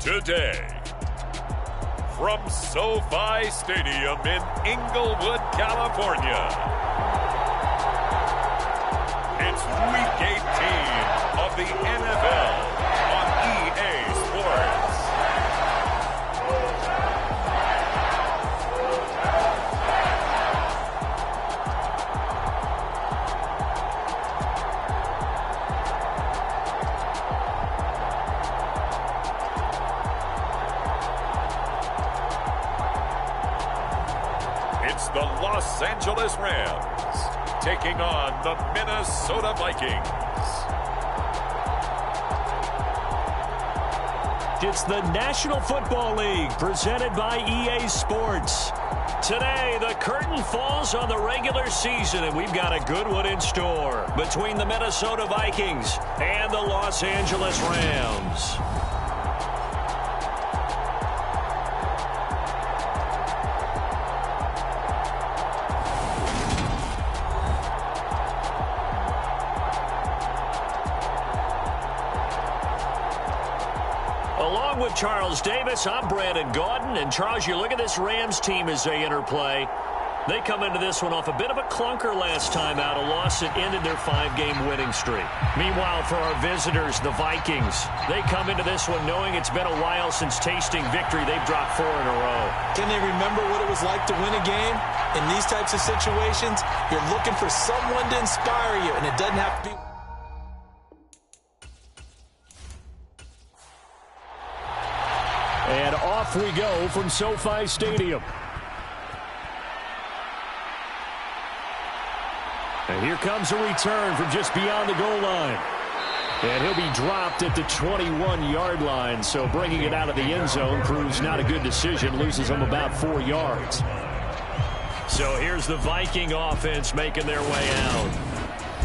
Today, from SoFi Stadium in Inglewood, California, it's Week 18 of the NFL on EA Sports. It's the Los Angeles Rams taking on the Minnesota Vikings. It's the National Football League presented by EA Sports. Today, the curtain falls on the regular season, and we've got a good one in store between the Minnesota Vikings and the Los Angeles Rams. Along with Charles Davis, I'm Brandon Gaudin. And Charles, you look at this Rams team as they interplay. They come into this one off a bit of a clunker last time out, a loss that ended their 5-game winning streak. Meanwhile, for our visitors, the Vikings, they come into this one knowing it's been a while since tasting victory. They've dropped 4 in a row. Can they remember what it was like to win a game? In these types of situations, you're looking for someone to inspire you, and it doesn't have to be... And off we go from SoFi Stadium. And here comes a return from just beyond the goal line. And he'll be dropped at the 21-yard line, so bringing it out of the end zone proves not a good decision, loses him about 4 yards. So here's the Viking offense making their way out.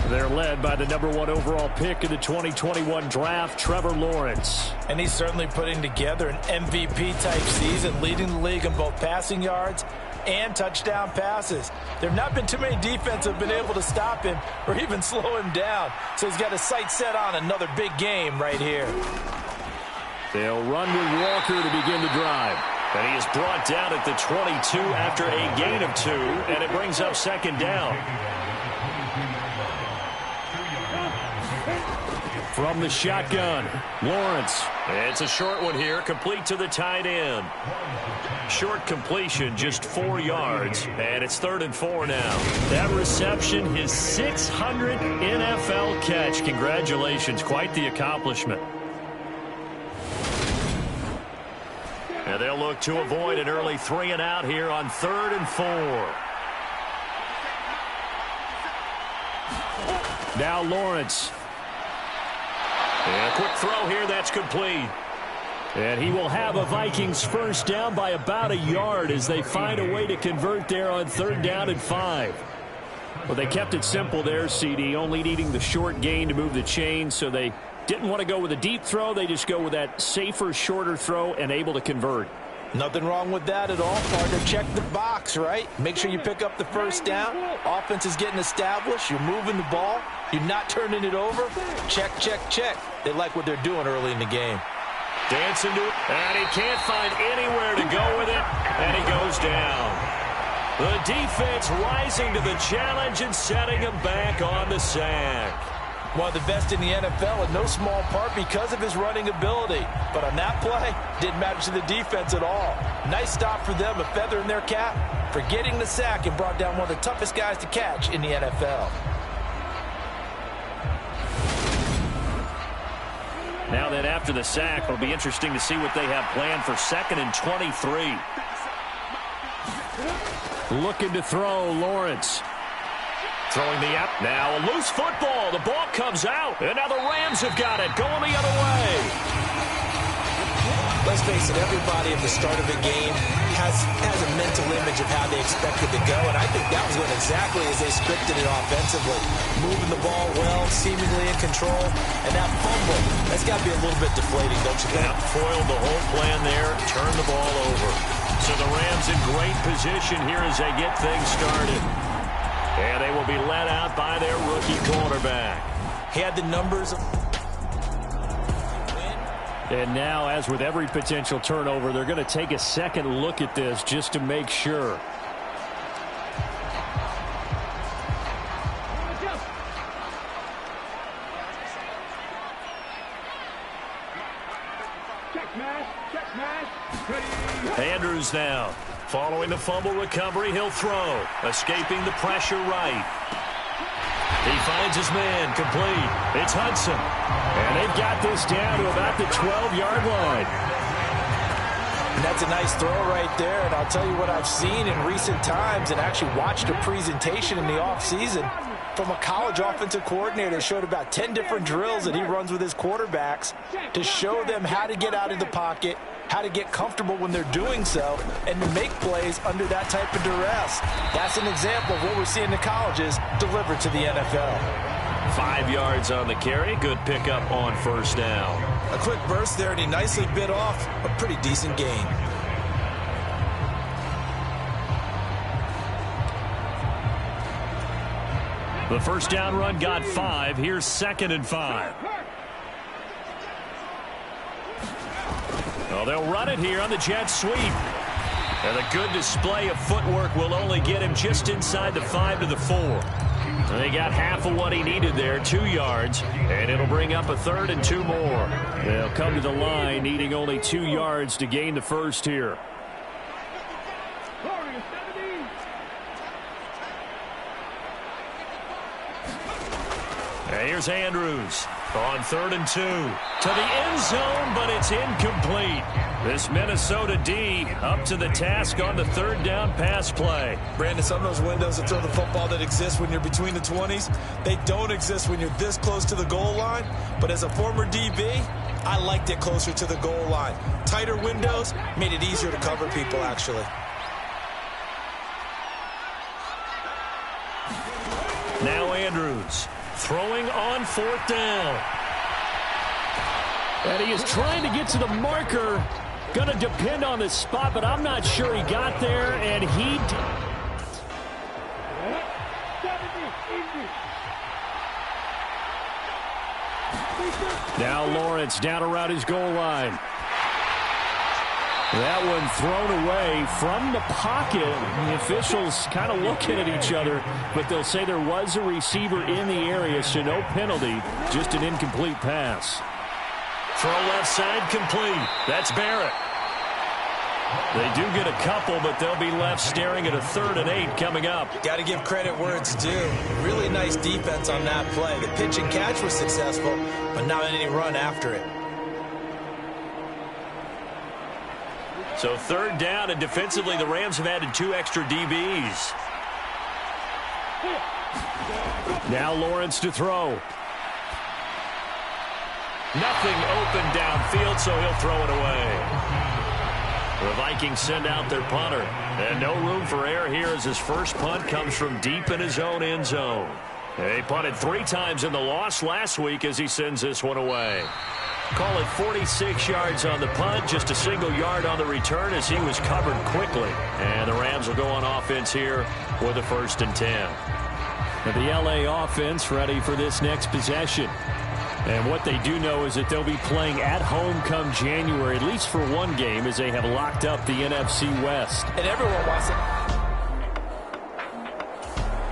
They're led by the #1 overall pick in the 2021 draft, Trevor Lawrence. And he's certainly putting together an MVP-type season, leading the league in both passing yards and touchdown passes. There have not been too many defenses that have been able to stop him or even slow him down. So he's got his sights set on another big game right here. They'll run with Walker to begin the drive. And he is brought down at the 22 after a gain of 2, and it brings up second down. From the shotgun, Lawrence. It's a short one here, complete to the tight end. Short completion, just 4 yards, and it's 3rd and 4 now. That reception, his 600th NFL catch. Congratulations, quite the accomplishment. And they'll look to avoid an early 3 and out here on 3rd and 4. Now Lawrence. And a quick throw here, that's complete. And he will have a Vikings first down by about a yard as they find a way to convert there on 3rd down and 5. Well, they kept it simple there, CD, only needing the short gain to move the chain, so they didn't want to go with a deep throw. They just go with that safer, shorter throw and able to convert. Nothing wrong with that at all, partner. Check the box, right? Make sure you pick up the first down. Offense is getting established. You're moving the ball. You're not turning it over. Check, check, check. They like what they're doing early in the game. Dancing to it, and he can't find anywhere to go with it, and he goes down. The defense rising to the challenge and setting him back on the sack. One of the best in the NFL in no small part because of his running ability. But on that play, didn't matter to the defense at all. Nice stop for them, a feather in their cap for getting the sack and brought down one of the toughest guys to catch in the NFL. Now then, after the sack, it'll be interesting to see what they have planned for 2nd and 23. Looking to throw, Lawrence. Throwing the up. Now a loose football. The ball comes out. And now the Rams have got it. Going the other way. Let's face it, everybody at the start of a game has a mental image of how they expect it to go, and I think that was going exactly as they scripted it offensively. Moving the ball well, seemingly in control, and that fumble, that's got to be a little bit deflating, don't you think? Yeah, foiled the whole plan there, turned the ball over. So the Rams in great position here as they get things started. And they will be led out by their rookie quarterback. He had the numbers. And now, as with every potential turnover, they're going to take a second look at this just to make sure. Andrews now. Following the fumble recovery, he'll throw. Escaping the pressure right. He finds his man, complete. It's Hudson. And they've got this down to about the 12-yard line. And that's a nice throw right there. And I'll tell you what I've seen in recent times and actually watched a presentation in the offseason from a college offensive coordinator that showed about 10 different drills that he runs with his quarterbacks to show them how to get out of the pocket, how to get comfortable when they're doing so, and to make plays under that type of duress. That's an example of what we're seeing in the colleges delivered to the NFL. 5 yards on the carry. Good pickup on first down. A quick burst there, and he nicely bit off a pretty decent gain. The first down run got 5. Here's 2nd and 5. Well, they'll run it here on the jet sweep. And a good display of footwork will only get him just inside the 5 to the 4. And they got half of what he needed there, 2 yards, and it'll bring up a 3rd and 2 more. They'll come to the line needing only 2 yards to gain the first here. And here's Andrews on 3rd and 2 to the end zone, but it's incomplete. This Minnesota D up to the task on the 3rd down pass play. Brandon, some of those windows to throw the football that exist when you're between the 20s, they don't exist when you're this close to the goal line. But as a former DB, I liked it closer to the goal line. Tighter windows made it easier to cover people, actually. Now Andrews throwing on 4th down. And he is trying to get to the marker. Going to depend on the spot, but I'm not sure he got there, and he now Lawrence down around his goal line. That one thrown away from the pocket. The officials kind of looking at each other, but they'll say there was a receiver in the area, so no penalty, just an incomplete pass. Throw left side complete. That's Barrett. They do get a couple, but they'll be left staring at a 3rd and 8 coming up. Got to give credit where it's due. Really nice defense on that play. The pitch and catch was successful, but not any run after it. So 3rd down, and defensively the Rams have added 2 extra DBs. Now Lawrence to throw. Nothing open downfield, so he'll throw it away. The Vikings send out their punter. And no room for error here as his first punt comes from deep in his own end zone. He punted 3 times in the loss last week as he sends this one away. Call it 46 yards on the punt, just a single yard on the return as he was covered quickly. And the Rams will go on offense here with a 1st and 10. And the LA offense ready for this next possession. And what they do know is that they'll be playing at home come January, at least for one game, as they have locked up the NFC West. And everyone wants it.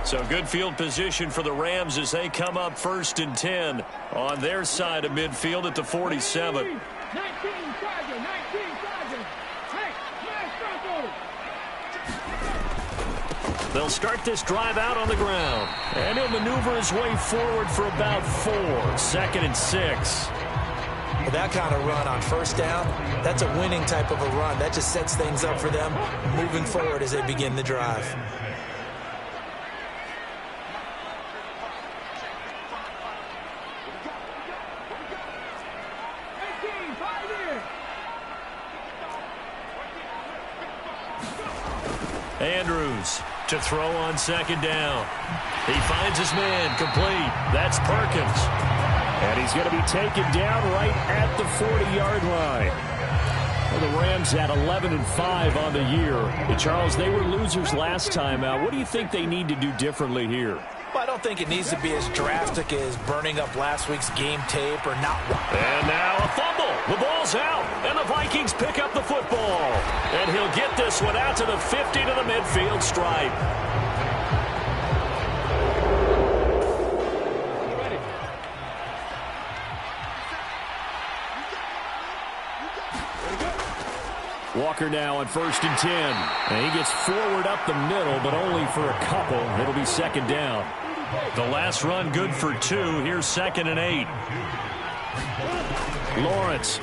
So good field position for the Rams as they come up 1st and 10 on their side of midfield at the 47. They'll start this drive out on the ground. And he'll maneuver his way forward for about 4. 2nd and 6. That kind of run on 1st down, that's a winning type of a run. That just sets things up for them moving forward as they begin the drive. Andrews to throw on 2nd down. He finds his man, complete. That's Perkins. And he's going to be taken down right at the 40-yard line. Well, the Rams at 11-5 on the year. And Charles, they were losers last time out. What do you think they need to do differently here? Well, I don't think it needs to be as drastic as burning up last week's game tape or not. And now a fumble. The ball's out, and the Vikings pick up the football. And he'll get this one out to the 50 to the midfield stripe. Walker now on 1st and 10. And he gets forward up the middle, but only for a couple. It'll be 2nd down. The last run good for 2. Here's 2nd and 8. Lawrence.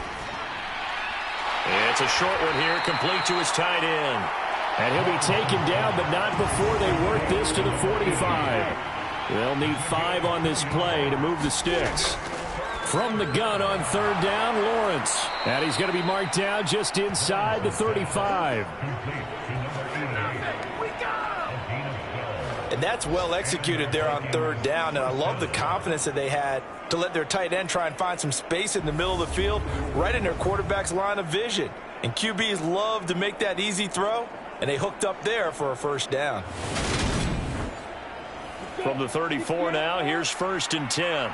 It's a short one here, complete to his tight end. And he'll be taken down, but not before they work this to the 45. They'll need 5 on this play to move the sticks. From the gun on 3rd down, Lawrence. And he's going to be marked down just inside the 35. And that's well executed there on 3rd down. And I love the confidence that they had to let their tight end try and find some space in the middle of the field, right in their quarterback's line of vision. And QBs love to make that easy throw, and they hooked up there for a 1st down. From the 34 now, here's 1st and 10.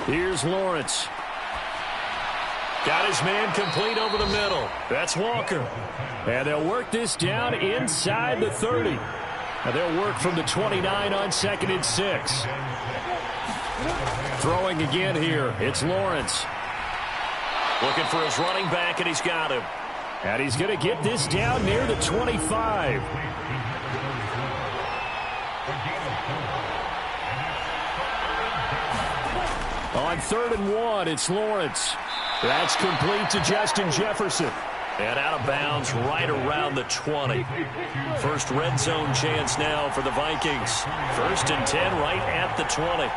Here's Lawrence. Got his man complete over the middle. That's Walker. And they'll work this down inside the 30. And they'll work from the 29 on 2nd and 6. Throwing again here. It's Lawrence. Looking for his running back, and he's got him. And he's going to get this down near the 25. On 3rd and 1, it's Lawrence. That's complete to Justin Jefferson. And out of bounds right around the 20. First red zone chance now for the Vikings. 1st and 10 right at the 20.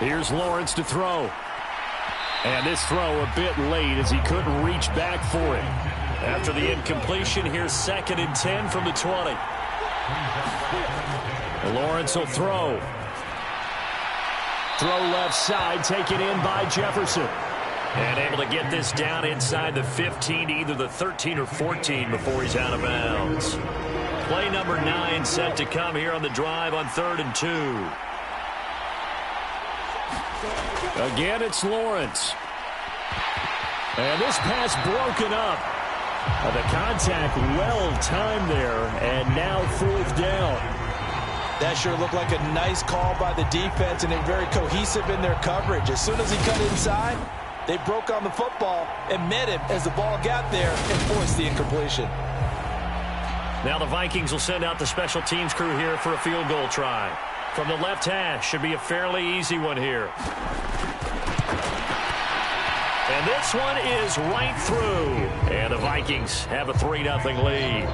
Here's Lawrence to throw. And this throw a bit late as he couldn't reach back for it. After the incompletion, here's 2nd and 10 from the 20. Lawrence will throw. Throw left side, taken in by Jefferson. And able to get this down inside the 15, either the 13 or 14 before he's out of bounds. Play number 9 set to come here on the drive on 3rd and 2. Again, it's Lawrence. And this pass broken up. The contact well timed there, and now 4th down. That sure looked like a nice call by the defense, and they're very cohesive in their coverage. As soon as he cut inside, they broke on the football and met him as the ball got there and forced the incompletion. Now the Vikings will send out the special teams crew here for a field goal try. From the left hash, should be a fairly easy one here. And this one is right through. And the Vikings have a 3-0 lead.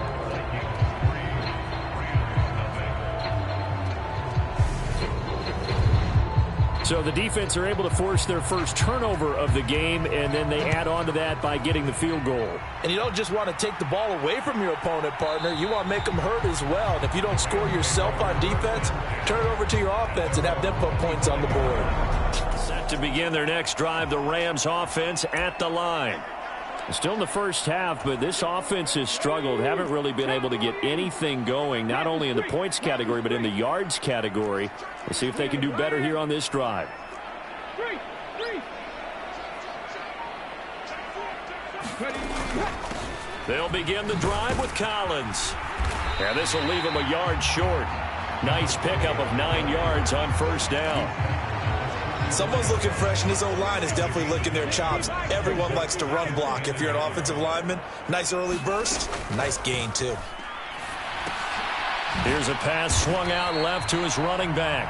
So the defense are able to force their first turnover of the game, and then they add on to that by getting the field goal. And you don't just want to take the ball away from your opponent, partner. You want to make them hurt as well. And if you don't score yourself on defense, turn it over to your offense and have them put points on the board. Set to begin their next drive, the Rams offense at the line. Still in the first half, but this offense has struggled. Haven't really been able to get anything going, not only in the points category, but in the yards category. We'll see if they can do better here on this drive. They'll begin the drive with Collins. And this will leave him a yard short. Nice pickup of 9 yards on 1st down. Someone's looking fresh, and his O-line is definitely licking their chops. Everyone likes to run block. If you're an offensive lineman, nice early burst, nice gain, too. Here's a pass swung out left to his running back.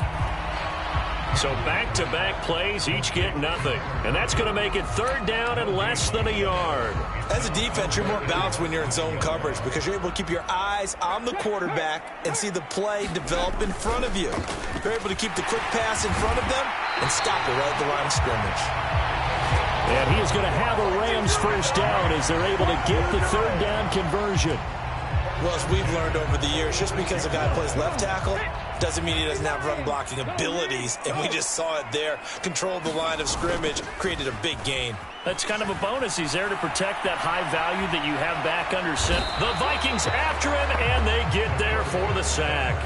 So back-to-back plays, each get nothing. And that's going to make it 3rd down and less than a yard. As a defense, you're more balanced when you're in zone coverage because you're able to keep your eyes on the quarterback and see the play develop in front of you. You're able to keep the quick pass in front of them and stop it right at the line of scrimmage. And he is going to have a Rams 1st down as they're able to get the 3rd down conversion. Well, as we've learned over the years, just because a guy plays left tackle doesn't mean he doesn't have run blocking abilities, and we just saw it there. Controlled the line of scrimmage, created a big gain. That's kind of a bonus. He's there to protect that high value that you have back under center. The Vikings after him, and they get there for the sack.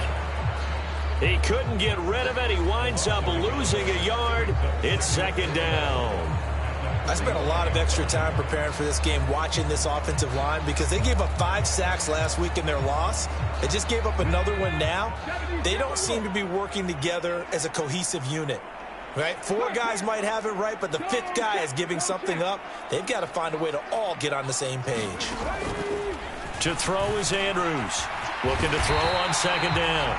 He couldn't get rid of it. He winds up losing a yard. It's second down. I spent a lot of extra time preparing for this game watching this offensive line because they gave up 5 sacks last week in their loss. They just gave up another one now. They don't seem to be working together as a cohesive unit. Right? 4 guys might have it right, but the 5th guy is giving something up. They've got to find a way to all get on the same page. To throw is Andrews. Looking to throw on second down.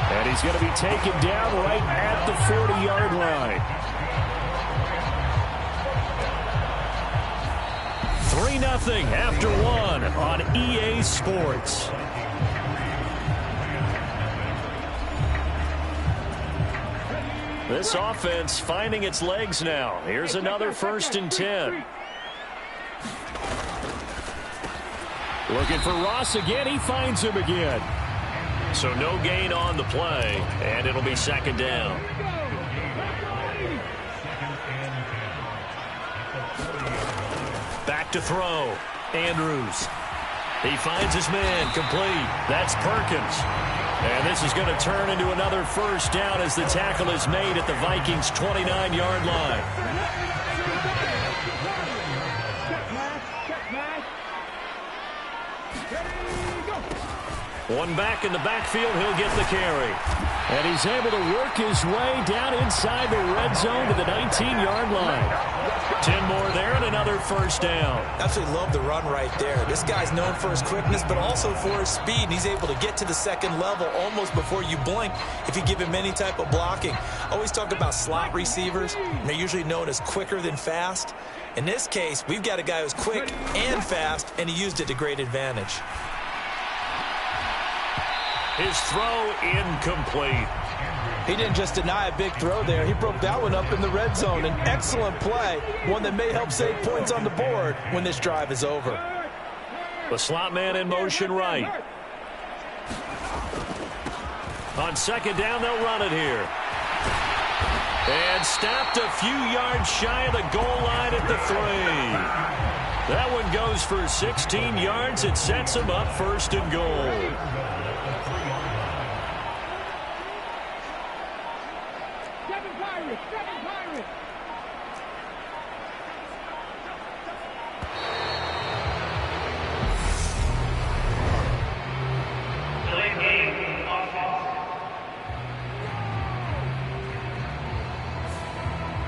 And he's going to be taken down right at the 40-yard line. 3-0 after 1 on EA Sports. This offense finding its legs now. Here's another 1st and 10. Looking for Ross again. He finds him again. So no gain on the play, and it'll be second down. Back to throw. Andrews. He finds his man complete. That's Perkins. And this is going to turn into another 1st down as the tackle is made at the Vikings' 29-yard line. One back in the backfield, he'll get the carry. And he's able to work his way down inside the red zone to the 19-yard line. 10 more there and another 1st down. Absolutely love the run right there. This guy's known for his quickness, but also for his speed. And he's able to get to the second level almost before you blink if you give him any type of blocking. I always talk about slot receivers, and they're usually known as quicker than fast. In this case, we've got a guy who's quick and fast, and he used it to great advantage. His throw incomplete. He didn't just deny a big throw there. He broke that one up in the red zone. An excellent play, one that may help save points on the board when this drive is over. The slot man in motion right. On second down, they'll run it here. And stopped a few yards shy of the goal line at the 3. That one goes for 16 yards. It sets him up 1st and goal.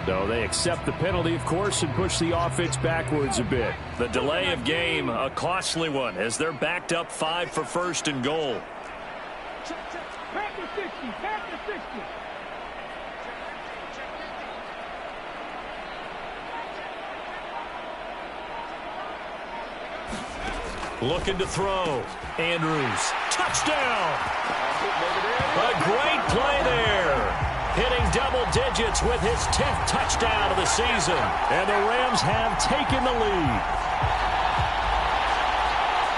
So they accept the penalty, of course, and push the offense backwards a bit. The delay of game, a costly one, as they're backed up 5 for 1st and goal. Looking to throw. Andrews. Touchdown! A great play there. Hitting double digits with his 10th touchdown of the season. And the Rams have taken the lead.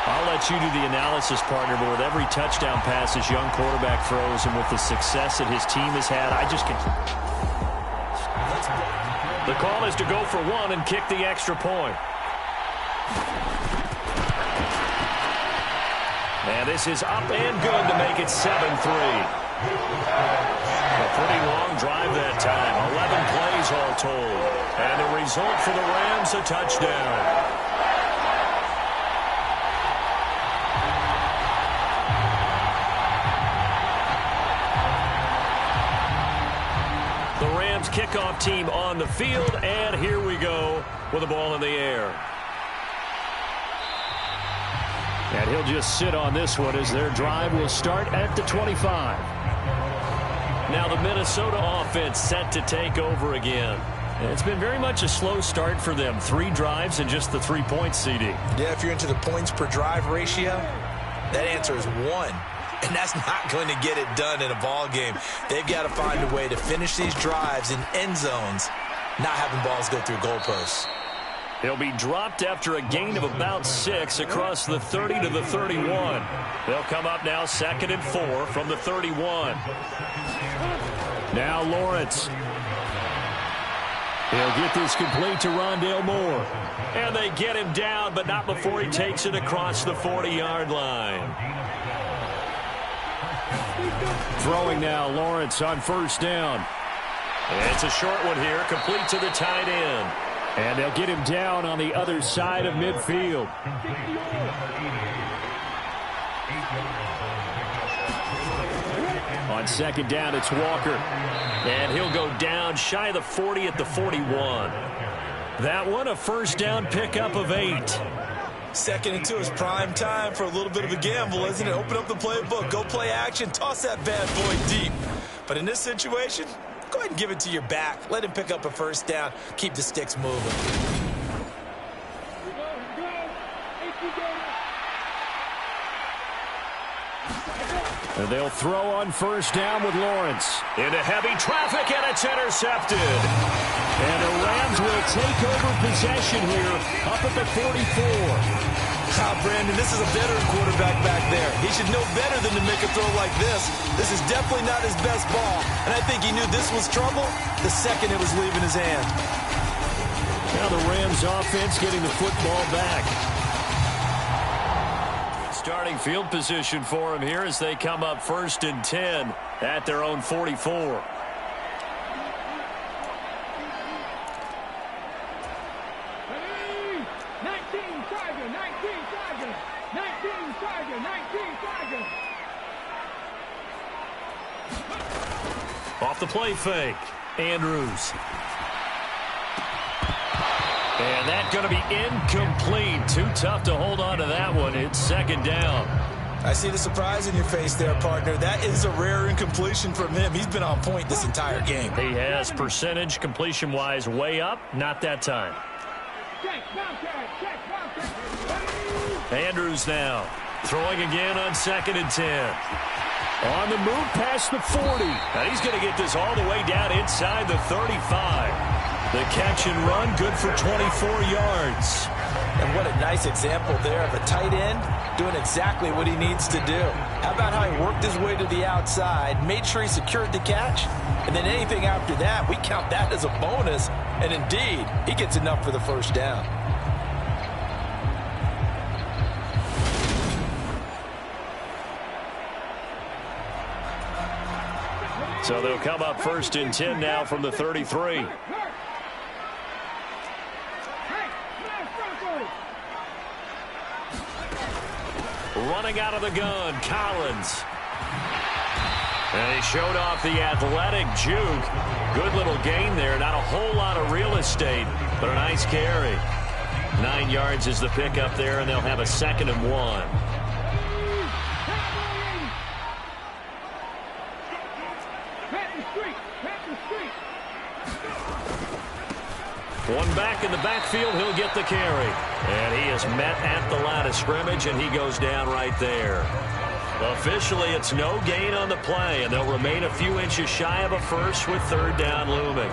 I'll let you do the analysis, partner, but with every touchdown pass this young quarterback throws and with the success that his team has had, I just can... The call is to go for 1 and kick the extra point. And this is up and good to make it 7-3. A pretty long drive that time. 11 plays all told. And the result for the Rams, a touchdown. The Rams kickoff team on the field, and here we go with the ball in the air. And he'll just sit on this one as their drive will start at the 25. Now the Minnesota offense set to take over again. It's been very much a slow start for them. 3 drives and just the 3 points, CD. Yeah, if you're into the points per drive ratio, that answer is 1. And that's not going to get it done in a ball game. They've got to find a way to finish these drives in end zones, not having balls go through goalposts. He'll be dropped after a gain of about 6 across the 30 to the 31. They'll come up now 2nd and 4 from the 31. Now Lawrence. He'll get this complete to Rondale Moore. And they get him down, but not before he takes it across the 40-yard line. Throwing now, Lawrence on first down. It's a short one here, complete to the tight end. And they'll get him down on the other side of midfield. On second down, it's Walker. And he'll go down shy of the 40 at the 41. That one, a first down pickup of 8. 2nd and 2 is prime time for a little bit of a gamble, isn't it? Open up the playbook, go play action, toss that bad boy deep. But in this situation, go ahead and give it to your back. Let him pick up a first down. Keep the sticks moving. And they'll throw on first down with Lawrence. Into heavy traffic, and it's intercepted. And the Rams will take over possession here up at the 44. Brandon, this is a veteran quarterback back there. He should know better than to make a throw like this. This is definitely not his best ball. And I think he knew this was trouble the second it was leaving his hand. Now the Rams offense getting the football back. Starting field position for him here as they come up 1st and 10 at their own 44. Off the play fake, Andrews. And that's going to be incomplete. Too tough to hold on to that one. It's 2nd down. I see the surprise in your face there, partner. That is a rare incompletion from him. He's been on point this entire game. He has percentage completion-wise way up. Not that time. Andrews now throwing again on 2nd and 10. On the move past the 40. And he's going to get this all the way down inside the 35. The catch and run good for 24 yards. And what a nice example there of a tight end doing exactly what he needs to do. How about how he worked his way to the outside, made sure he secured the catch, and then anything after that, we count that as a bonus. And indeed, he gets enough for the first down. So they'll come up 1st and 10 now from the 33. Running out of the gun, Collins. And he showed off the athletic juke. Good little gain there. Not a whole lot of real estate, but a nice carry. 9 yards is the pickup there, and they'll have a 2nd and 1. One back in the backfield, he'll get the carry. And he is met at the line of scrimmage, and he goes down right there. Officially, it's no gain on the play, and they'll remain a few inches shy of a first with 3rd down looming.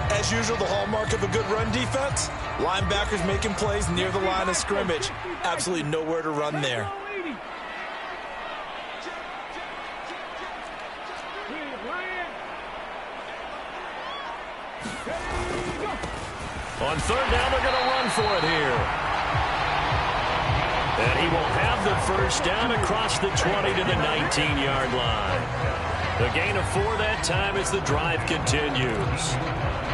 As usual, the hallmark of a good run defense, linebackers making plays near the line of scrimmage. Absolutely nowhere to run there. On 3rd down, they're going to run for it here. And he will have the first down across the 20 to the 19-yard line. The gain of 4 that time as the drive continues.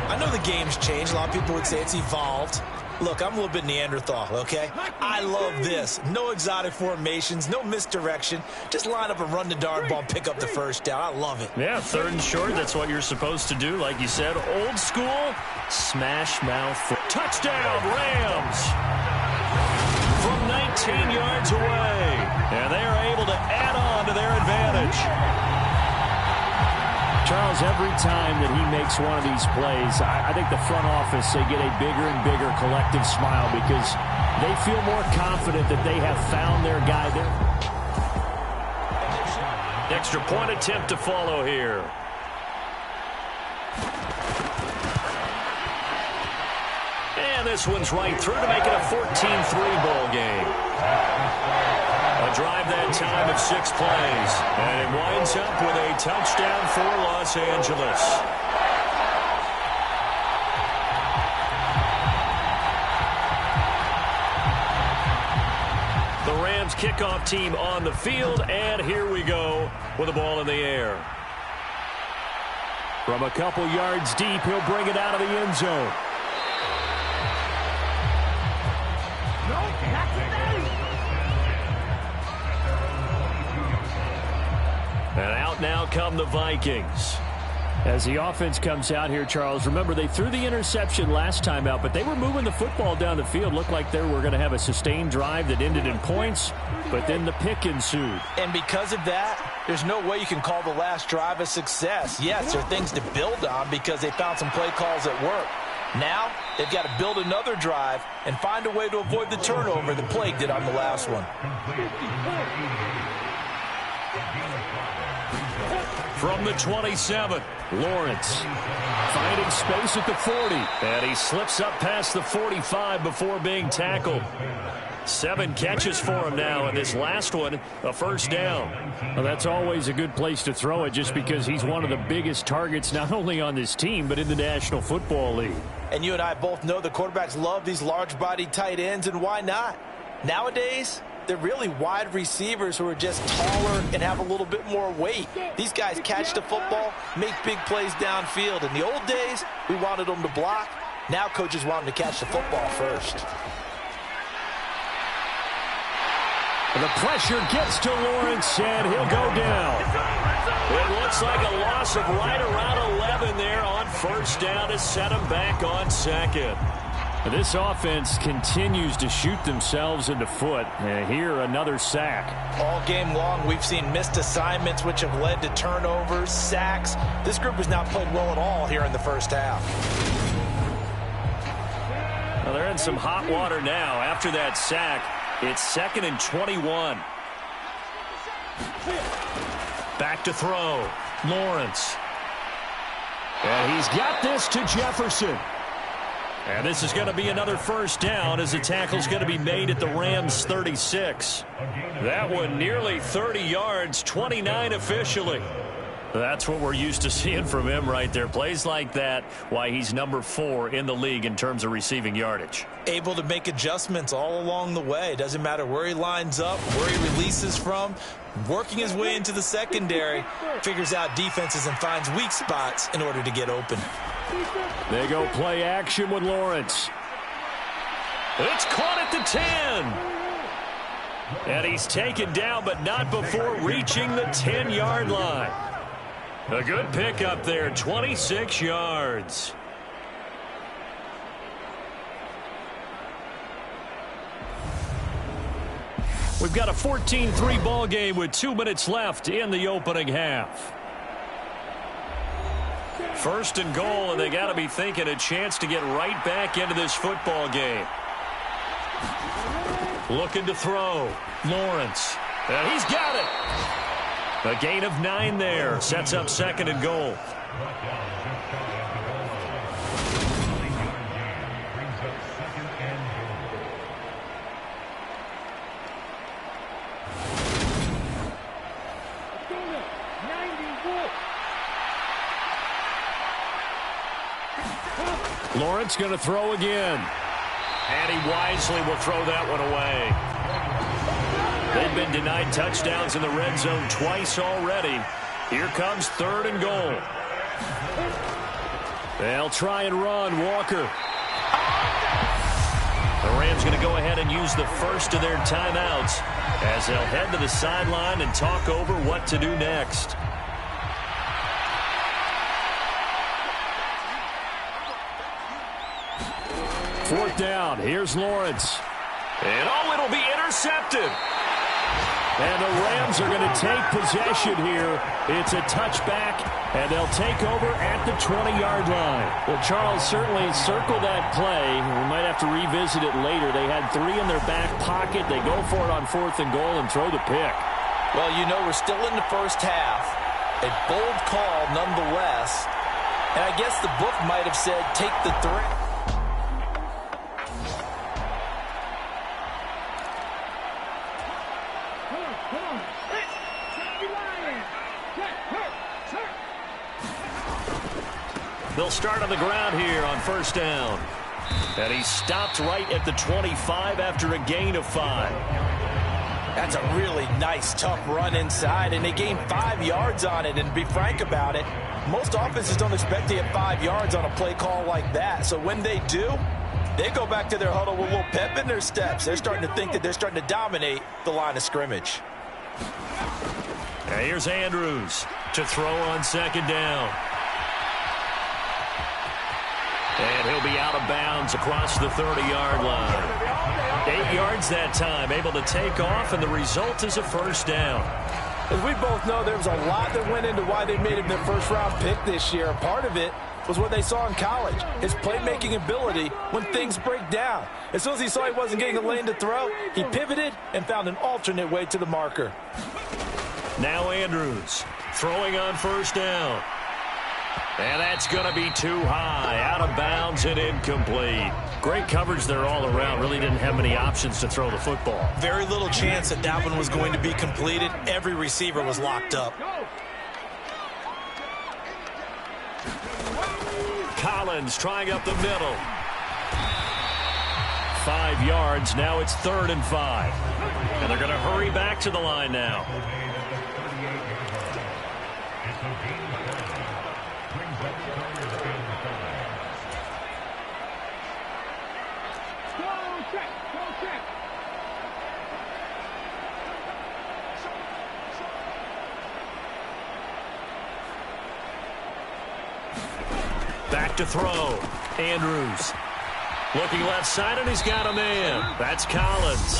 I know the game's changed. A lot of people would say it's evolved. Look, I'm a little bit Neanderthal, okay? I love this. No exotic formations, no misdirection. Just line up and run the darn ball and pick up the first down. I love it. Yeah, 3rd and short, that's what you're supposed to do. Like you said, old school, smash mouth. Touchdown, Rams! From 19 yards away. And they are able to add on to their advantage. Charles, every time that he makes one of these plays, I think the front office, they get a bigger and bigger collective smile because they feel more confident that they have found their guy there. Extra point attempt to follow here. And this one's right through to make it a 14-3 ball game. A drive that time of 6 plays. And it winds up with a touchdown for Los Angeles. The Rams Rams kickoff team on the field, and here we go with the ball in the air. From a couple yards deep, he'll bring it out of the end zone. And out now come the Vikings. As the offense comes out here, Charles, remember they threw the interception last time out, but they were moving the football down the field. Looked like they were going to have a sustained drive that ended in points, but then the pick ensued. And because of that, there's no way you can call the last drive a success. Yes, there are things to build on because they found some play calls that work. Now, they've got to build another drive and find a way to avoid the turnover that plagued it on the last one. From the 27, Lawrence finding space at the 40. And he slips up past the 45 before being tackled. 7 catches for him now, and this last one, a first down. Well, that's always a good place to throw it just because he's one of the biggest targets not only on this team but in the National Football League. And you and I both know the quarterbacks love these large-bodied tight ends, and why not? Nowadays, they're really wide receivers who are just taller and have a little bit more weight. These guys catch the football, make big plays downfield. In the old days, we wanted them to block. Now coaches want them to catch the football first. The pressure gets to Lawrence, and he'll go down. It looks like a loss of right around 11 there on first down to set him back on second. This offense continues to shoot themselves in the foot. Here, another sack. All game long, we've seen missed assignments, which have led to turnovers, sacks. This group has not played well at all here in the first half. Well, they're in some hot water now. After that sack, it's 2nd and 21. Back to throw. Lawrence. And he's got this to Jefferson. And this is going to be another first down as the tackle's going to be made at the Rams' 36. That one nearly 30 yards, 29 officially. That's what we're used to seeing from him right there. Plays like that, why he's number 4 in the league in terms of receiving yardage. Able to make adjustments all along the way. Doesn't matter where he lines up, where he releases from. Working his way into the secondary, figures out defenses and finds weak spots in order to get open. They go play action with Lawrence. It's caught at the 10. And he's taken down, but not before reaching the 10-yard line. A good pickup there, 26 yards. We've got a 14-3 ball game with 2 minutes left in the opening half. First and goal, and they got to be thinking a chance to get right back into this football game. Looking to throw. Lawrence. And he's got it. A gain of 9 there. Sets up 2nd and goal. Lawrence going to throw again. And he wisely will throw that one away. They've been denied touchdowns in the red zone twice already. Here comes 3rd and goal. They'll try and run. Walker. The Rams going to go ahead and use the first of their timeouts as they'll head to the sideline and talk over what to do next. Fourth down. Here's Lawrence. And it'll be intercepted. And the Rams are going to take possession here. It's a touchback, and they'll take over at the 20-yard line. Well, Charles, certainly circle that play. We might have to revisit it later. They had 3 in their back pocket. They go for it on 4th and goal and throw the pick. Well, you know, we're still in the first half. A bold call nonetheless. And I guess the book might have said take the 3. They'll start on the ground here on first down. And he stopped right at the 25 after a gain of 5. That's a really nice, tough run inside, and they gained 5 yards on it. And to be frank about it, most offenses don't expect to get 5 yards on a play call like that. So when they do, they go back to their huddle with a little pep in their steps. They're starting to think that they're starting to dominate the line of scrimmage. Now here's Andrews to throw on second down. And he'll be out of bounds across the 30-yard line. 8 yards that time, able to take off, and the result is a first down. As we both know, there was a lot that went into why they made him their first-round pick this year. Part of it was what they saw in college, his playmaking ability when things break down. As soon as he saw he wasn't getting a lane to throw, he pivoted and found an alternate way to the marker. Now Andrews throwing on first down. And that's going to be too high, out of bounds and incomplete. Great coverage there all around. Really didn't have many options to throw the football. Very little chance that that one was going to be completed. Every receiver was locked up. Collins trying up the middle. 5 yards. Now it's 3rd and 5. And they're going to hurry back to the line now. Back to throw. Andrews looking left side, and he's got a man. That's Collins.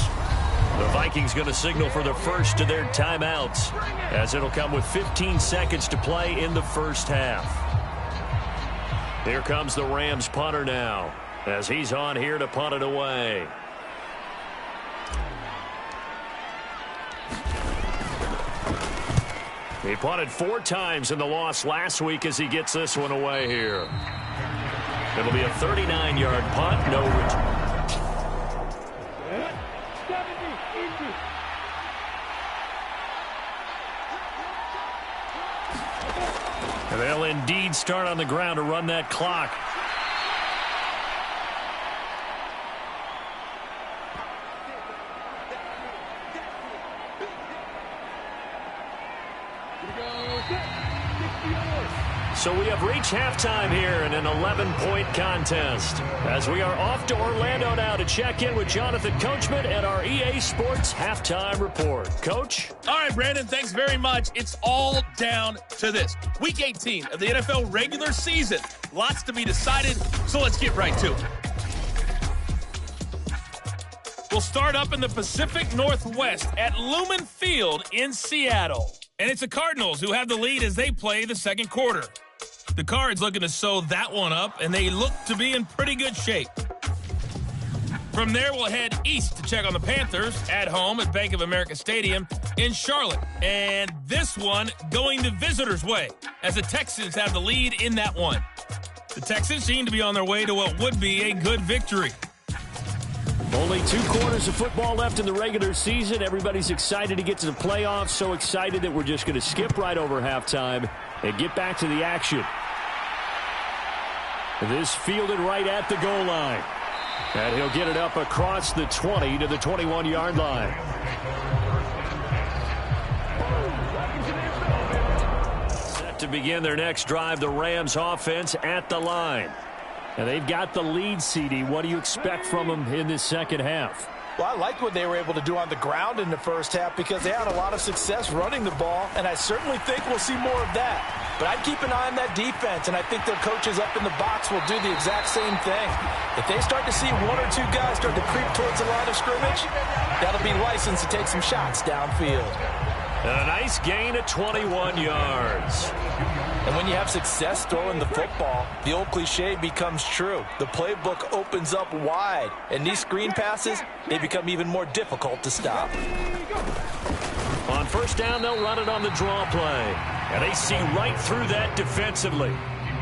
The Vikings going to signal for the first of their timeouts, as it'll come with 15 seconds to play in the first half. Here comes the Rams punter now, as he's on here to punt it away. He punted 4 times in the loss last week as he gets this one away here. It'll be a 39-yard punt, no return. And they'll indeed start on the ground to run that clock. So we have reached halftime here in an 11-point contest, as we are off to Orlando now to check in with Jonathan Coachman and our EA Sports Halftime Report. Coach? All right, Brandon, thanks very much. It's all down to this. Week 18 of the NFL regular season. Lots to be decided, so let's get right to it. We'll start up in the Pacific Northwest at Lumen Field in Seattle. And it's the Cardinals who have the lead as they play the second quarter. The Cards looking to sew that one up, and they look to be in pretty good shape. From there, we'll head east to check on the Panthers at home at Bank of America Stadium in Charlotte. And this one going the visitors' way, as the Texans have the lead in that one. The Texans seem to be on their way to what would be a good victory. Only 2 quarters of football left in the regular season. Everybody's excited to get to the playoffs. So excited that we're just going to skip right over halftime and get back to the action. This fielded right at the goal line. And he'll get it up across the 20 to the 21-yard line. Set to begin their next drive, the Rams offense at the line. And they've got the lead, CD. What do you expect from them in this second half? Well, I liked what they were able to do on the ground in the first half because they had a lot of success running the ball, and I certainly think we'll see more of that. But I'd keep an eye on that defense, and I think their coaches up in the box will do the exact same thing. If they start to see 1 or 2 guys start to creep towards the line of scrimmage, that'll be licensed to take some shots downfield. And a nice gain of 21 yards. And when you have success throwing the football, the old cliche becomes true. The playbook opens up wide, and these screen passes, they become even more difficult to stop. On first down, they'll run it on the draw play. And they see right through that defensively,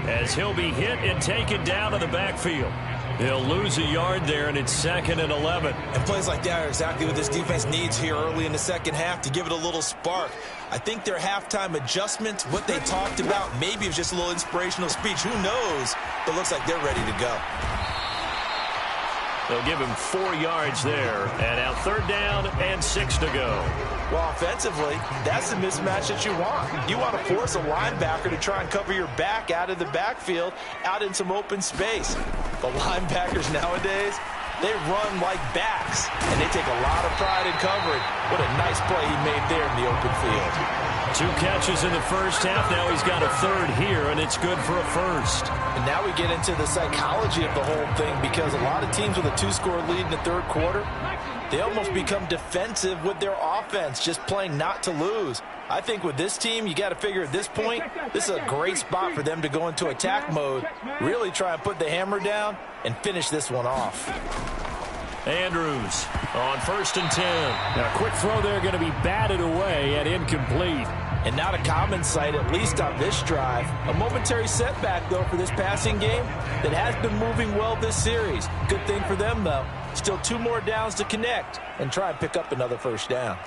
as he'll be hit and taken down to the backfield. He'll lose a yard there, and it's 2nd and 11. And plays like that are exactly what this defense needs here early in the second half to give it a little spark. I think their halftime adjustment, what they talked about, maybe it was just a little inspirational speech. Who knows? But it looks like they're ready to go. They'll give him 4 yards there. And now 3rd down and 6 to go. Well, offensively, that's the mismatch that you want. You want to force a linebacker to try and cover your back out of the backfield, out in some open space. The linebackers nowadays, they run like backs, and they take a lot of pride in covering. What a nice play he made there in the open field. 2 catches in the first half. Now he's got a 3rd here, and it's good for a 1st. And now we get into the psychology of the whole thing, because a lot of teams with a 2-score lead in the 3rd quarter, they almost become defensive with their offense, just playing not to lose. I think with this team, you got to figure at this point, this is a great spot for them to go into attack mode, really try and put the hammer down and finish this one off. Andrews on 1st and 10. Now, a quick throw there going to be batted away and incomplete. And not a common sight, at least on this drive. A momentary setback, though, for this passing game that has been moving well this series. Good thing for them, though. Still 2 more downs to connect and try and pick up another 1st down.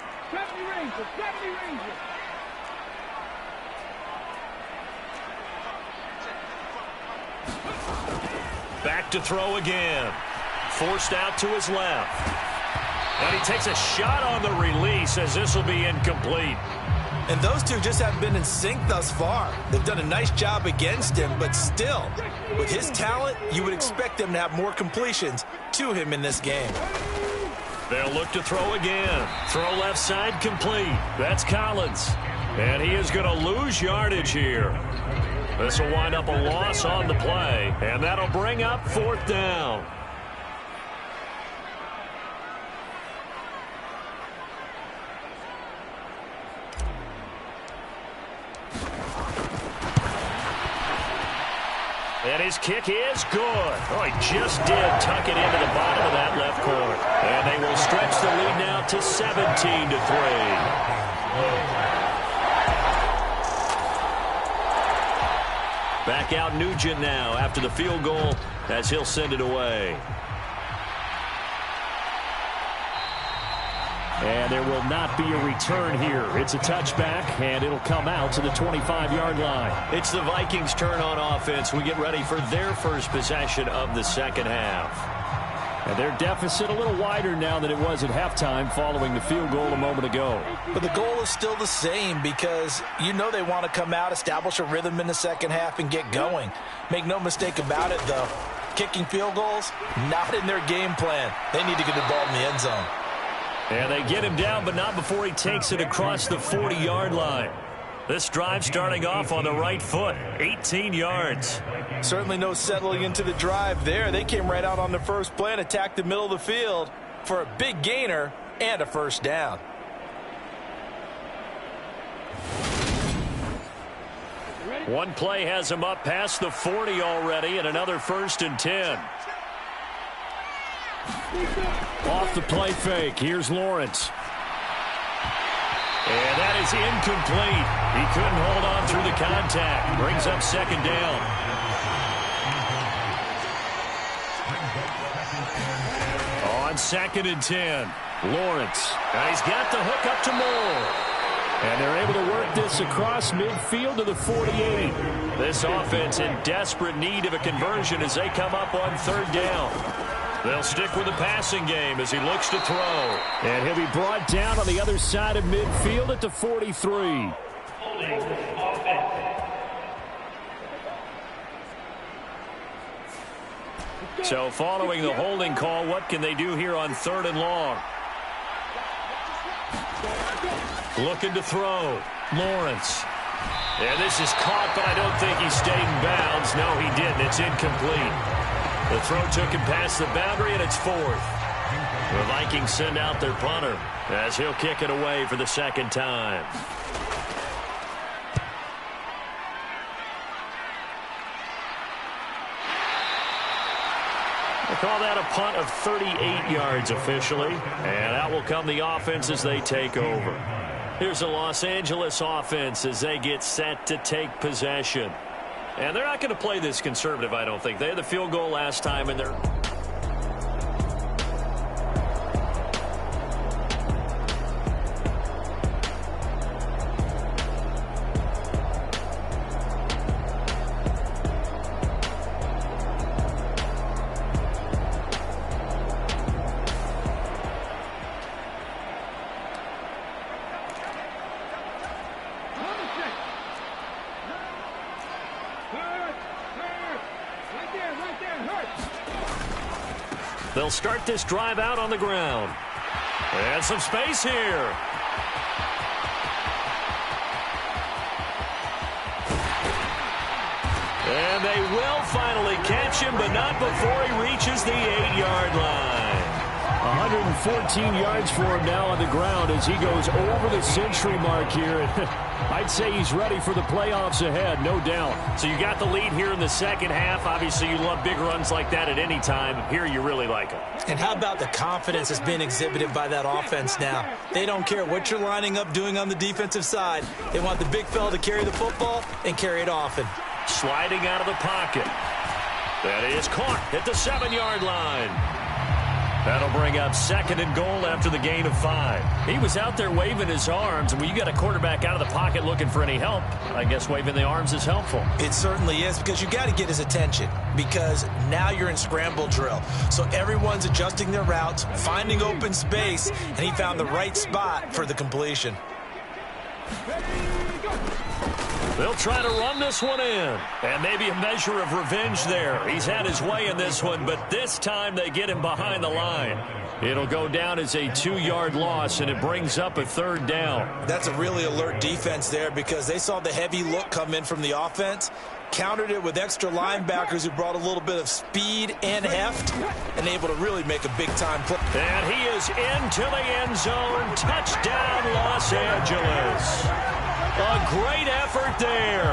Back to throw again. Forced out to his left. And he takes a shot on the release as this will be incomplete. And those two just haven't been in sync thus far. They've done a nice job against him, but still, with his talent, you would expect them to have more completions to him in this game. They'll look to throw again. Throw left side complete. That's Collins. And he is going to lose yardage here. This will wind up a loss on the play, and that'll bring up 4th down. And his kick is good. Oh, he just did tuck it into the bottom of that left corner. And they will stretch the lead now to 17-3. Back out Nugent now after the field goal as he'll send it away. And there will not be a return here. It's a touchback, and it'll come out to the 25-yard line. It's the Vikings' turn on offense. We get ready for their first possession of the 2nd half. And their deficit a little wider now than it was at halftime following the field goal a moment ago. But the goal is still the same, because you know they want to come out, establish a rhythm in the 2nd half, and get going. Make no mistake about it, though. Kicking field goals, not in their game plan. They need to get the ball in the end zone. And they get him down, but not before he takes it across the 40-yard line. This drive starting off on the right foot, 18 yards. Certainly no settling into the drive there. They came right out on the first play and attacked the middle of the field for a big gainer and a 1st down. One play has him up past the 40 already, and another 1st and 10. Off the play fake, here's Lawrence. And that is incomplete. He couldn't hold on through the contact. Brings up 2nd down. On 2nd and 10, Lawrence. And he's got the hook up to Moore. And they're able to work this across midfield to the 48. This offense in desperate need of a conversion as they come up on 3rd down. They'll stick with the passing game as he looks to throw. And he'll be brought down on the other side of midfield at the 43. So following the holding call, what can they do here on 3rd and long? Looking to throw. Lawrence. And this is caught, but I don't think he stayed in bounds. No, he didn't. It's incomplete. The throw took him past the boundary, and it's 4th. The Vikings send out their punter as he'll kick it away for the 2nd time. They call that a punt of 38 yards officially, and out will come the offense as they take over. Here's the Los Angeles offense as they get set to take possession. And they're not going to play this conservative, I don't think. They had the field goal last time, and they're... They'll start this drive out on the ground. And some space here. And they will finally catch him, but not before he reaches the 8-yard line. 114 yards for him now on the ground as he goes over the century mark here. I'd say he's ready for the playoffs ahead, no doubt. So you got the lead here in the second half. Obviously, you love big runs like that at any time. Here, you really like them. And how about the confidence that's been exhibited by that offense now? They don't care what you're lining up doing on the defensive side. They want the big fella to carry the football and carry it often. Sliding out of the pocket. That is caught at the 7-yard line. That'll bring up 2nd and goal after the gain of 5. He was out there waving his arms, and when you got a quarterback out of the pocket looking for any help, I guess waving the arms is helpful. It certainly is, because you got to get his attention, because now you're in scramble drill. So everyone's adjusting their routes, finding open space, and he found the right spot for the completion. They'll try to run this one in. And maybe a measure of revenge there. He's had his way in this one, but this time they get him behind the line. It'll go down as a 2-yard loss, and it brings up a 3rd down. That's a really alert defense there, because they saw the heavy look come in from the offense, countered it with extra linebackers who brought a little bit of speed and heft, and able to really make a big-time play. And he is into the end zone. Touchdown, Los Angeles. A great effort there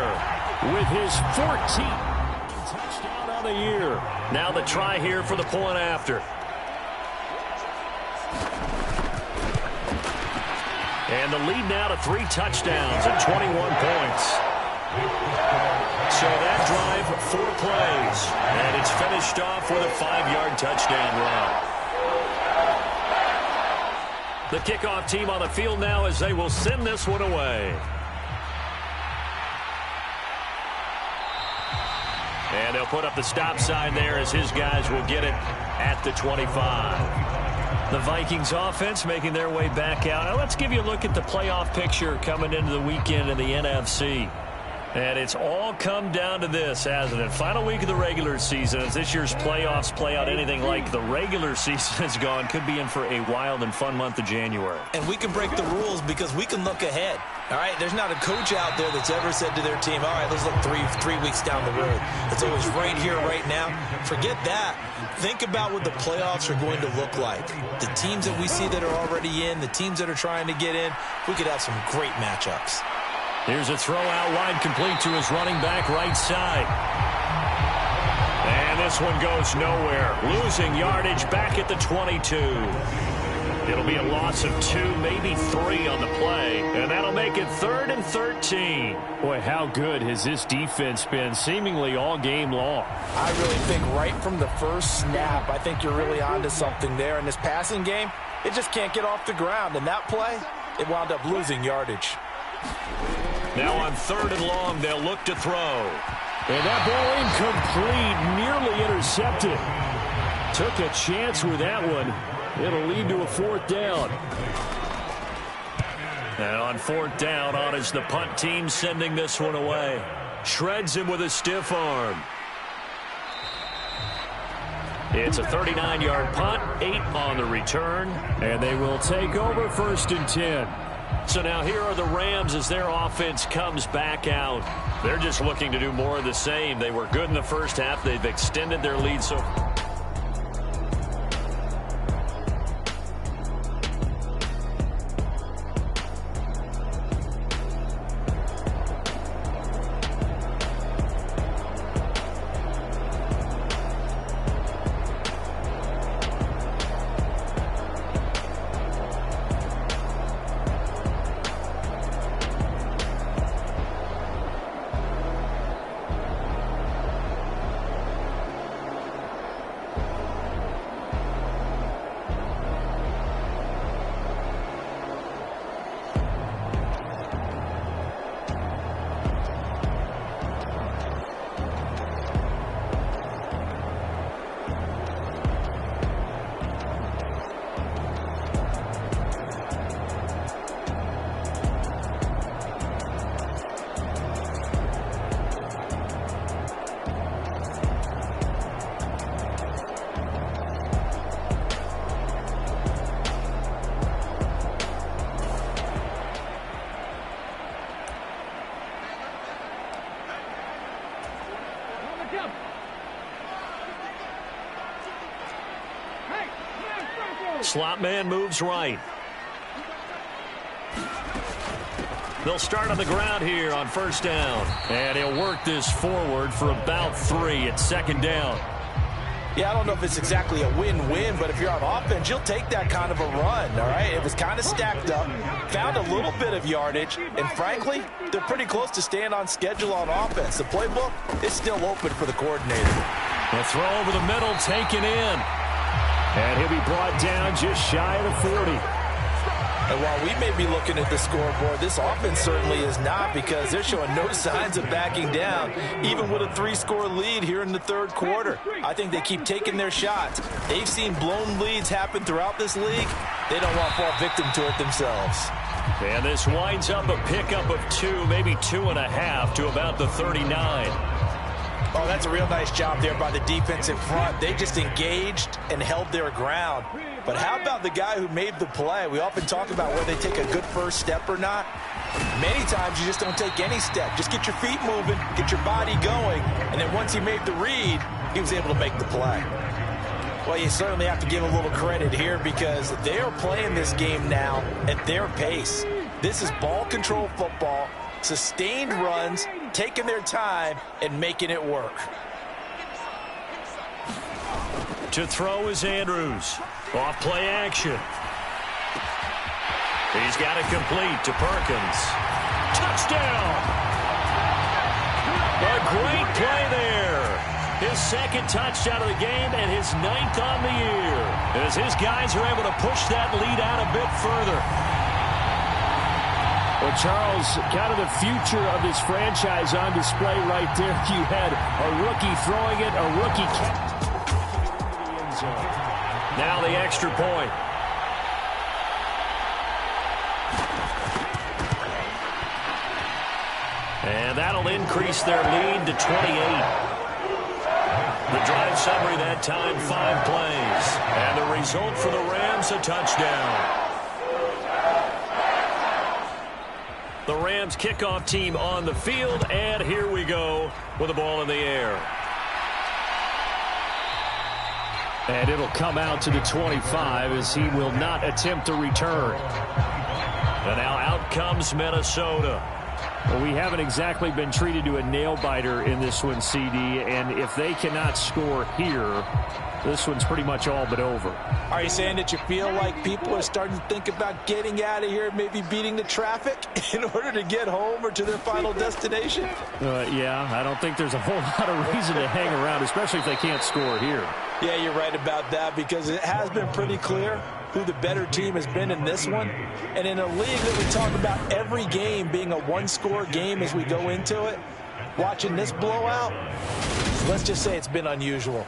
with his 14th touchdown on the year. Now the try here for the point after. And the lead now to 3 touchdowns and 21 points. So that drive, 4 plays. And it's finished off with a 5-yard touchdown run. The kickoff team on the field now as they will send this one away. And they'll put up the stop sign there as his guys will get it at the 25. The Vikings offense making their way back out. Now let's give you a look at the playoff picture coming into the weekend in the NFC. And it's all come down to this, hasn't it? Final week of the regular season. As this year's playoffs play out anything like the regular season has gone, could be in for a wild and fun month of January. And we can break the rules because we can look ahead. All right, there's not a coach out there that's ever said to their team, all right, let's look three weeks down the road. It's always right here, right now. Forget that. Think about what the playoffs are going to look like. The teams that we see that are already in, the teams that are trying to get in, we could have some great matchups. Here's a throw out wide, complete to his running back right side. And this one goes nowhere. Losing yardage back at the 22. It'll be a loss of 2, maybe 3 on the play. And that'll make it 3rd and 13. Boy, how good has this defense been seemingly all game long? I really think right from the first snap, I think you're really onto something there. In this passing game, it just can't get off the ground. And that play, it wound up losing yardage. Now on 3rd and long, they'll look to throw. And that ball incomplete, nearly intercepted. Took a chance with that one. It'll lead to a 4th down. And on 4th down, on is the punt team sending this one away. Shreds him with a stiff arm. It's a 39-yard punt, 8 on the return. And they will take over 1st and 10. So now here are the Rams as their offense comes back out. They're just looking to do more of the same. They were good in the first half. They've extended their lead so Slot man moves right. They'll start on the ground here on first down. And he'll work this forward for about 3 at second down. Yeah, I don't know if it's exactly a win-win, but if you're on offense, you'll take that kind of a run, all right? It was kind of stacked up, found a little bit of yardage, and frankly, they're pretty close to staying on schedule on offense. The playbook is still open for the coordinator. The throw over the middle taken in. And he'll be brought down just shy of the 40. And while we may be looking at the scoreboard, this offense certainly is not, because they're showing no signs of backing down, even with a 3-score lead here in the third quarter. I think they keep taking their shots. They've seen blown leads happen throughout this league. They don't want to fall victim to it themselves. And this winds up a pickup of 2, maybe 2.5 to about the 39. Oh, that's a real nice job there by the defense in front. They just engaged and held their ground. But how about the guy who made the play? We often talk about whether they take a good first step or not. Many times you just don't take any step. Just get your feet moving, get your body going, and then once he made the read, he was able to make the play. Well, you certainly have to give a little credit here, because they are playing this game now at their pace. This is ball control football, sustained runs, taking their time, and making it work. To throw is Andrews. Off play action. He's got it complete to Perkins. Touchdown! A great play there. His second touchdown of the game and his 9th on the year, as his guys are able to push that lead out a bit further. Well, Charles, kind of the future of this franchise on display right there. You had a rookie throwing it, a rookie catching it. Now the extra point. And that'll increase their lead to 28. The drive summary that time, 5 plays. And the result for the Rams, a touchdown. The Rams kickoff team on the field, and here we go with the ball in the air. And it'll come out to the 25 as he will not attempt to return. And now out comes Minnesota. Well, we haven't exactly been treated to a nail-biter in this one, CD, and if they cannot score here, this one's pretty much all but over. Are you saying that you feel like people are starting to think about getting out of here, maybe beating the traffic in order to get home or to their final destination? Yeah, I don't think there's a whole lot of reason to hang around, especially if they can't score here. Yeah, you're right about that, because it has been pretty clear who the better team has been in this one. And in a league that we talk about every game being a 1-score game as we go into it, watching this blowout, let's just say it's been unusual.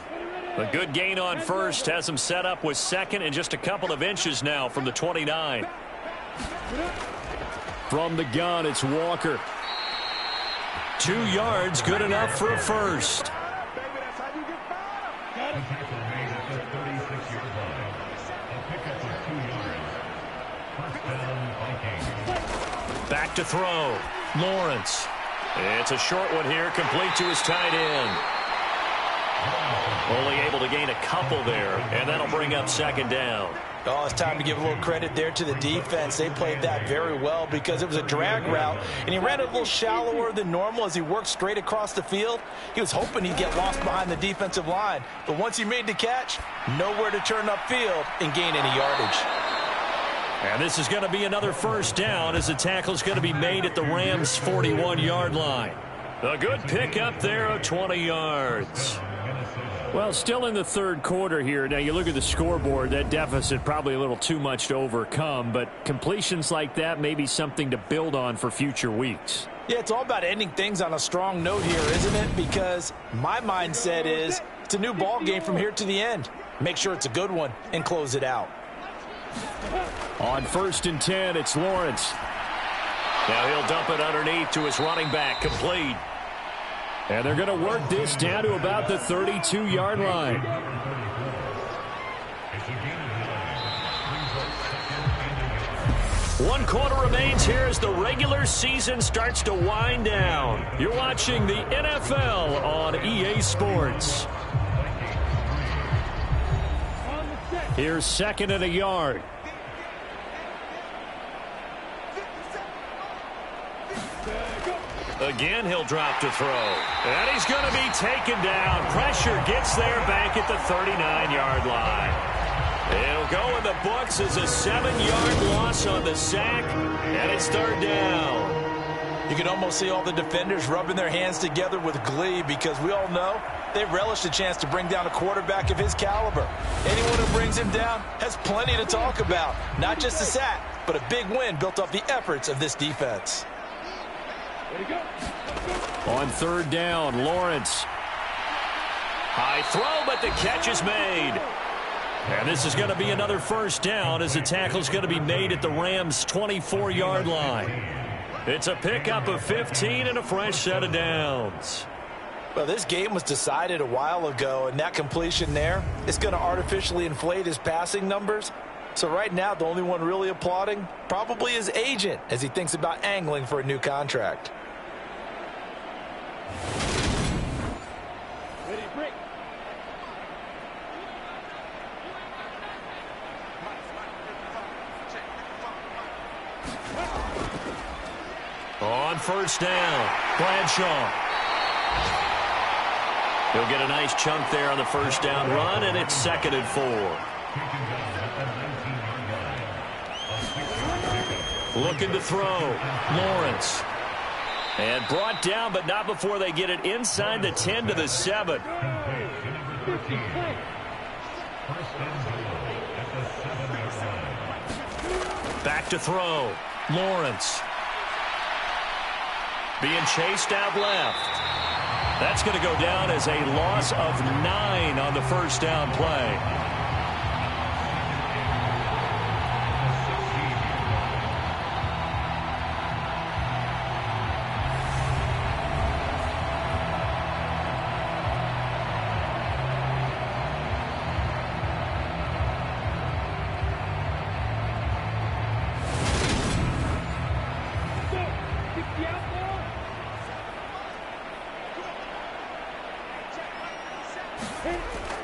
A good gain on first has him set up with second and just a couple of inches now from the 29. From the gun, it's Walker. 2 yards, good enough for a first. Back to throw. Lawrence. It's a short one here, complete to his tight end. Only able to gain a couple there, and that'll bring up second down. Oh, it's time to give a little credit there to the defense. They played that very well, because it was a drag route, and he ran it a little shallower than normal as he worked straight across the field. He was hoping he'd get lost behind the defensive line, but once he made the catch, nowhere to turn upfield and gain any yardage. And this is going to be another first down, as the tackle's going to be made at the Rams' 41-yard line. A good pickup there of 20 yards. Well, still in the third quarter here. Now, you look at the scoreboard, that deficit probably a little too much to overcome, but completions like that may be something to build on for future weeks. Yeah, it's all about ending things on a strong note here, isn't it? Because my mindset is it's a new ball game from here to the end. Make sure it's a good one and close it out. On 1st and 10, it's Lawrence. Now he'll dump it underneath to his running back, complete. And they're going to work this down to about the 32-yard line. 1 quarter remains here as the regular season starts to wind down. You're watching the NFL on on EA Sports. Here's second and a yard. Again, he'll drop to throw. And he's going to be taken down. Pressure gets there back at the 39-yard line. It'll go in the books as a 7-yard loss on the sack, and it's third down. You can almost see all the defenders rubbing their hands together with glee because we all know they relish the chance to bring down a quarterback of his caliber. Anyone who brings him down has plenty to talk about. Not just a sack, but a big win built off the efforts of this defense. On third down, Lawrence. High throw, but the catch is made. And this is going to be another first down as the tackle's going to be made at the Rams' 24-yard line. It's a pickup of 15 and a fresh set of downs. Well, this game was decided a while ago, and that completion there is going to artificially inflate his passing numbers. So right now, the only one really applauding probably his agent as he thinks about angling for a new contract. On first down, Bradshaw. He'll get a nice chunk there on the first down run, and it's 2nd and 4. Looking to throw, Lawrence. And brought down, but not before they get it inside the 10 to the 7. Back to throw, Lawrence. Being chased out left. That's going to go down as a loss of 9 on the first down play.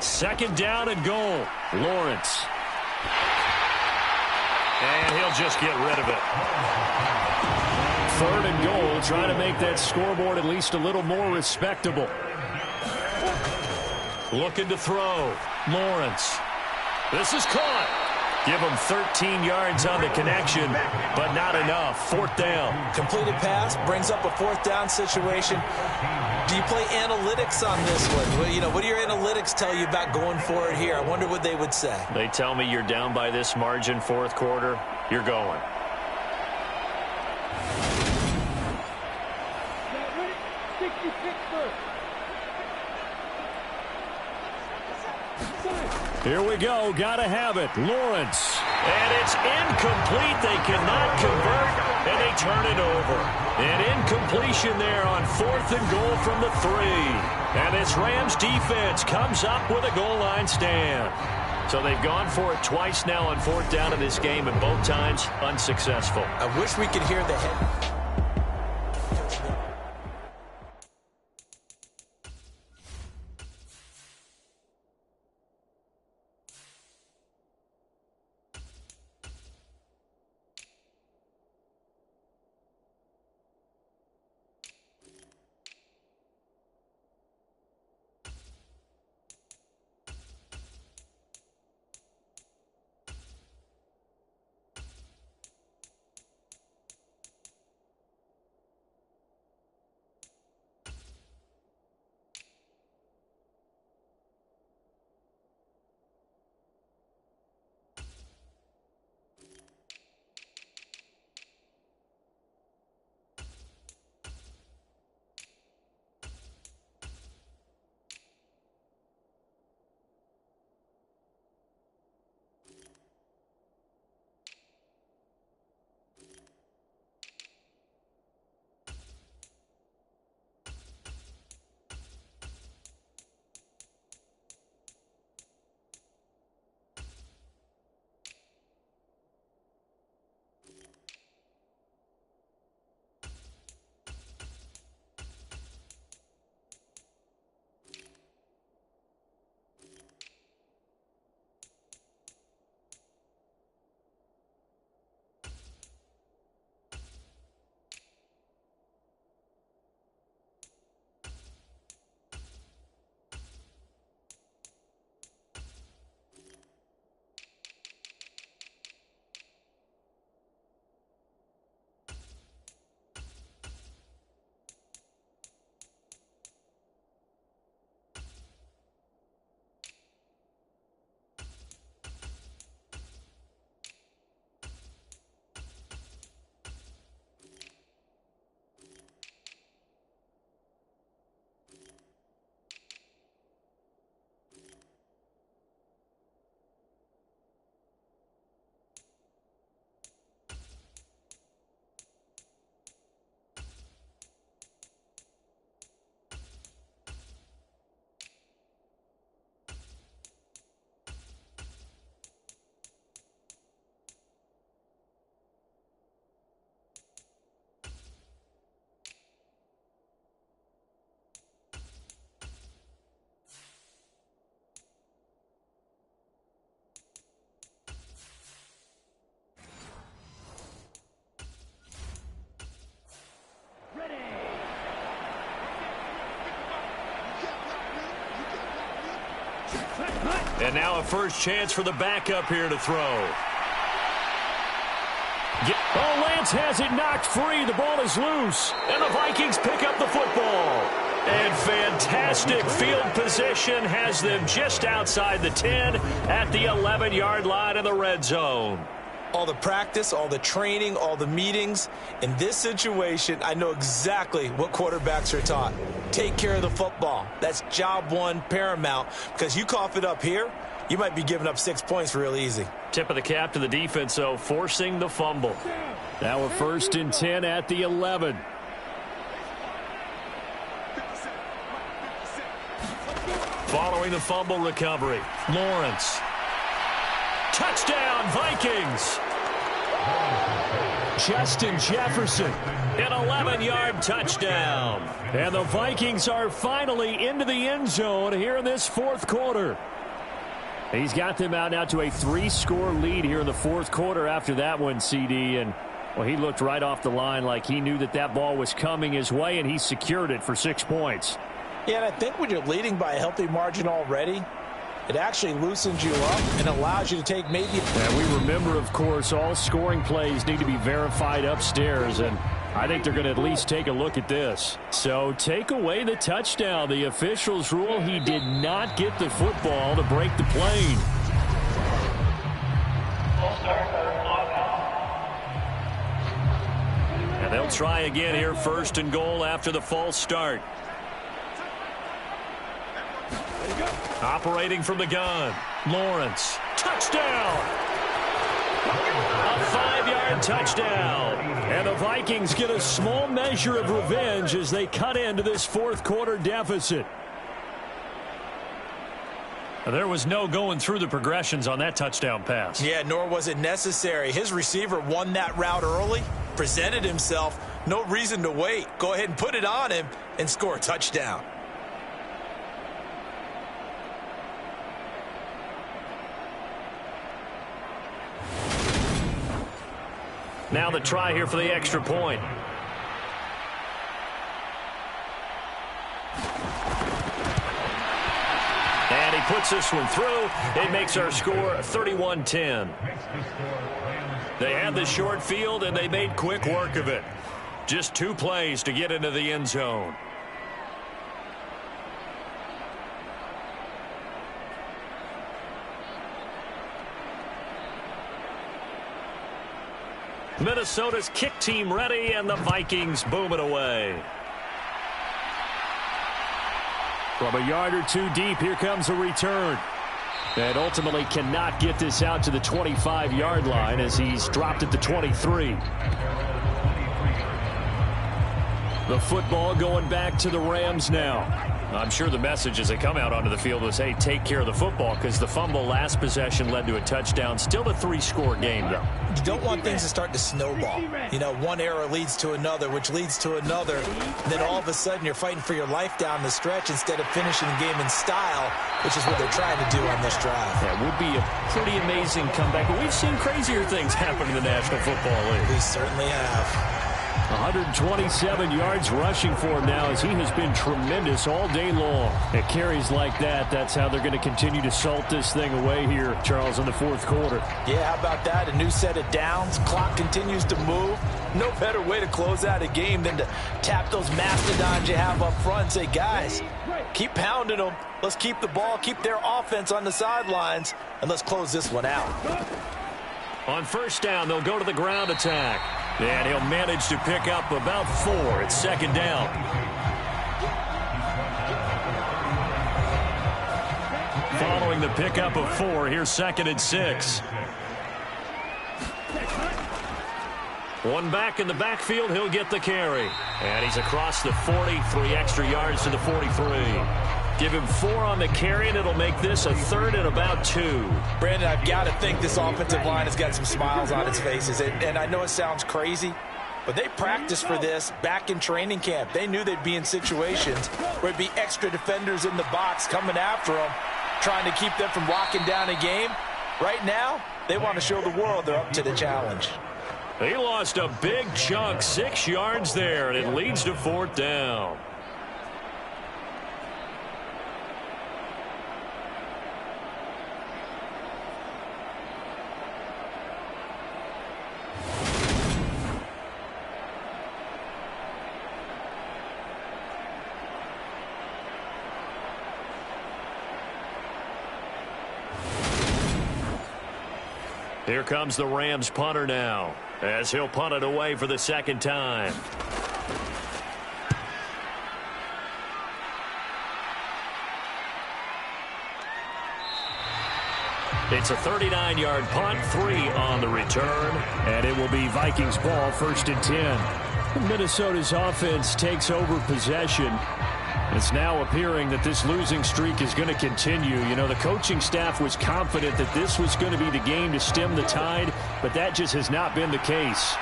Second down and goal. Lawrence. And he'll just get rid of it. Third and goal, trying to make that scoreboard at least a little more respectable. Looking to throw. Lawrence. This is caught. Give him 13 yards on the connection, but not enough. Fourth down. Completed pass brings up a fourth down situation. Do you play analytics on this one? Well, what do your analytics tell you about going for it here? I wonder what they would say. They tell me you're down by this margin fourth quarter. You're going. Here we go. Gotta have it. Lawrence. And it's incomplete. They cannot convert, and they turn it over. An incompletion there on 4th and goal from the 3. And this Rams defense comes up with a goal line stand. So they've gone for it twice now on 4th down in this game, and both times unsuccessful. I wish we could hear the head. And now a first chance for the backup here to throw. Oh, Lance has it knocked free. The ball is loose. And the Vikings pick up the football. And fantastic field position has them just outside the 10 at the 11-yard line in the red zone. All the practice, all the training, all the meetings. In this situation, I know exactly what quarterbacks are taught. Take care of the football. That's job one, paramount. Because you cough it up here, you might be giving up 6 points real easy. Tip of the cap to the defense, though, forcing the fumble. Now a 1st and 10 at the 11. Following the fumble recovery, Lawrence. Touchdown, Vikings. Justin Jefferson. An 11-yard touchdown. And the Vikings are finally into the end zone here in this 4th quarter. He's got them out now to a 3-score lead here in the 4th quarter after that one, CD. And, well, he looked right off the line like he knew that that ball was coming his way, and he secured it for 6 points. Yeah, and I think when you're leading by a healthy margin already, it actually loosens you up and allows you to take maybe... And we remember, of course, all scoring plays need to be verified upstairs, and I think they're going to at least take a look at this. So take away the touchdown. The officials rule he did not get the football to break the plane. And they'll try again here, 1st and goal after the false start. Operating from the gun, Lawrence. Touchdown! A 5-yard touchdown. And the Vikings get a small measure of revenge as they cut into this 4th quarter deficit. There was no going through the progressions on that touchdown pass. Yeah, nor was it necessary. His receiver won that route early, presented himself. No reason to wait. Go ahead and put it on him and score a touchdown. Now the try here for the extra point. And he puts this one through. It makes our score 31-10. They had the short field, and they made quick work of it. Just 2 plays to get into the end zone. Minnesota's kick team ready, and the Vikings boom it away. From a yard or 2 deep, here comes a return. And ultimately cannot get this out to the 25-yard line as he's dropped at the 23. The football going back to the Rams now. I'm sure the message as they come out onto the field was, hey, take care of the football, because the fumble last possession led to a touchdown. Still a 3-score game, though. You don't want things to start to snowball. You know, one error leads to another, which leads to another. And then all of a sudden you're fighting for your life down the stretch instead of finishing the game in style, which is what they're trying to do on this drive. That would be a pretty amazing comeback. But we've seen crazier things happen in the National Football League. We certainly have. 127 yards rushing for him now as he has been tremendous all day long. At carries like that, that's how they're going to continue to salt this thing away here, Charles, in the 4th quarter. Yeah, how about that? A new set of downs. Clock continues to move. No better way to close out a game than to tap those mastodons you have up front and say, guys, keep pounding them. Let's keep the ball, keep their offense on the sidelines, and let's close this one out. On 1st down, they'll go to the ground attack. And he'll manage to pick up about 4. It's 2nd down. Following the pickup of 4, here's 2nd and 6. One back in the backfield, he'll get the carry. And he's across the 40, 3 extra yards to the 43. Give him 4 on the carry, and it'll make this a 3rd and about 2. Brandon, I've got to think this offensive line has got some smiles on its faces. And I know it sounds crazy, but they practiced for this back in training camp. They knew they'd be in situations where it'd be extra defenders in the box coming after them, trying to keep them from locking down a game. Right now, they want to show the world they're up to the challenge. He lost a big chunk, 6 yards there, and it leads to 4th down. Here comes the Rams punter now, as he'll punt it away for the second time. It's a 39-yard punt, 3 on the return. And it will be Vikings ball, 1st and 10. Minnesota's offense takes over possession. It's now appearing that this losing streak is going to continue. You know, the coaching staff was confident that this was going to be the game to stem the tide, but that just has not been the case.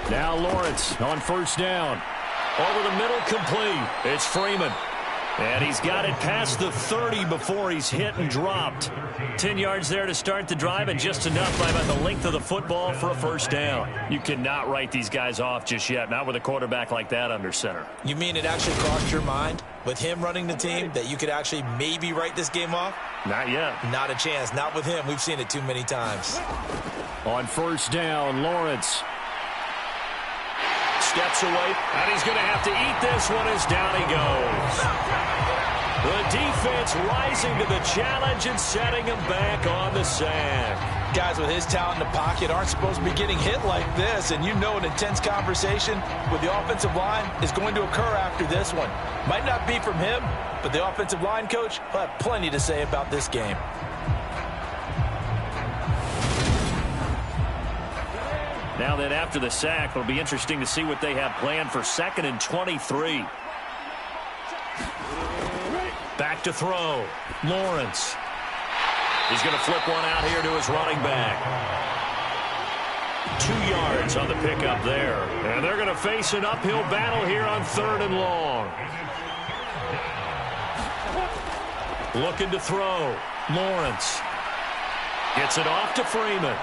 Now Lawrence on 1st down. Over the middle, complete. It's Freeman. And he's got it past the 30 before he's hit and dropped. 10 yards there to start the drive, and just enough by about the length of the football for a 1st down. You cannot write these guys off just yet, not with a quarterback like that under center. You mean it actually crossed your mind with him running the team that you could actually maybe write this game off? Not yet. Not a chance. Not with him. We've seen it too many times. On 1st down, Lawrence steps away, and he's going to have to eat this one as down he goes. The defense rising to the challenge and setting him back on the sack. Guys with his talent in the pocket aren't supposed to be getting hit like this, and you know an intense conversation with the offensive line is going to occur after this one. Might not be from him, but the offensive line coach will have plenty to say about this game. Now then, after the sack, it'll be interesting to see what they have planned for 2nd and 23. Back to throw. Lawrence. He's going to flip one out here to his running back. 2 yards on the pickup there. And they're going to face an uphill battle here on 3rd and long. Looking to throw. Lawrence. Gets it off to Freeman.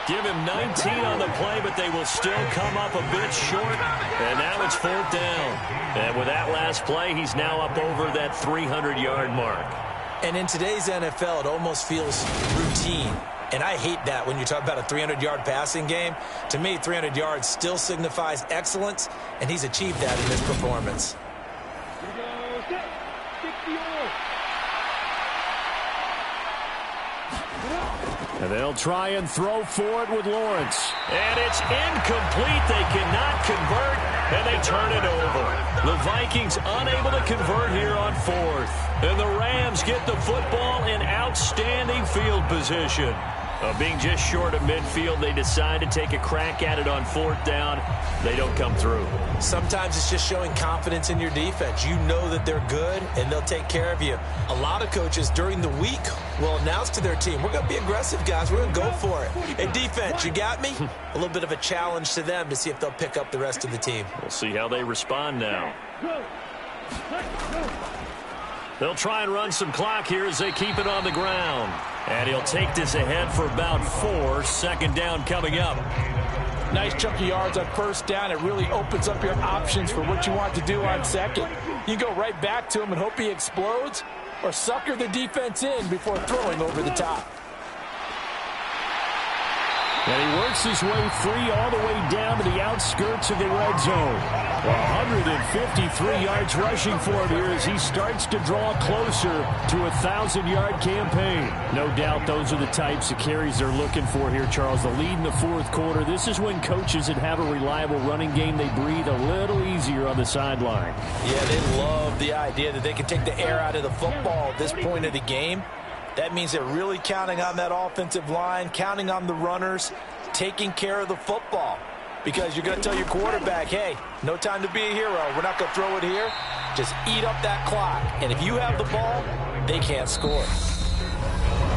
Give him 19 on the play, but they will still come up a bit short. And now it's 4th down. And with that last play, he's now up over that 300-yard mark. And in today's NFL, it almost feels routine. And I hate that when you talk about a 300-yard passing game. To me, 300 yards still signifies excellence, and he's achieved that in this performance. And they'll try and throw for it with Lawrence. And it's incomplete. They cannot convert, and they turn it over. The Vikings unable to convert here on 4th. And the Rams get the football in outstanding field position. Being just short of midfield, they decide to take a crack at it on 4th down. They don't come through. Sometimes it's just showing confidence in your defense. You know that they're good, and they'll take care of you. A lot of coaches during the week will announce to their team, we're going to be aggressive, guys. We're going to go for it. Hey, defense, you got me? A little bit of a challenge to them to see if they'll pick up the rest of the team. We'll see how they respond now. They'll try and run some clock here as they keep it on the ground. And he'll take this ahead for about 4. 2nd down coming up. Nice chunk of yards on 1st down. It really opens up your options for what you want to do on 2nd. You go right back to him and hope he explodes, or sucker the defense in before throwing over the top. And he works his way free all the way down to the outskirts of the red zone. 153 yards rushing for him here as he starts to draw closer to a 1,000-yard campaign. No doubt those are the types of carries they're looking for here, Charles. The lead in the 4th quarter. This is when coaches that have a reliable running game, they breathe a little easier on the sideline. Yeah, they love the idea that they can take the air out of the football at this point of the game. That means they're really counting on that offensive line, counting on the runners, taking care of the football. Because you're going to tell your quarterback, hey, no time to be a hero. We're not going to throw it here. Just eat up that clock. And if you have the ball, they can't score.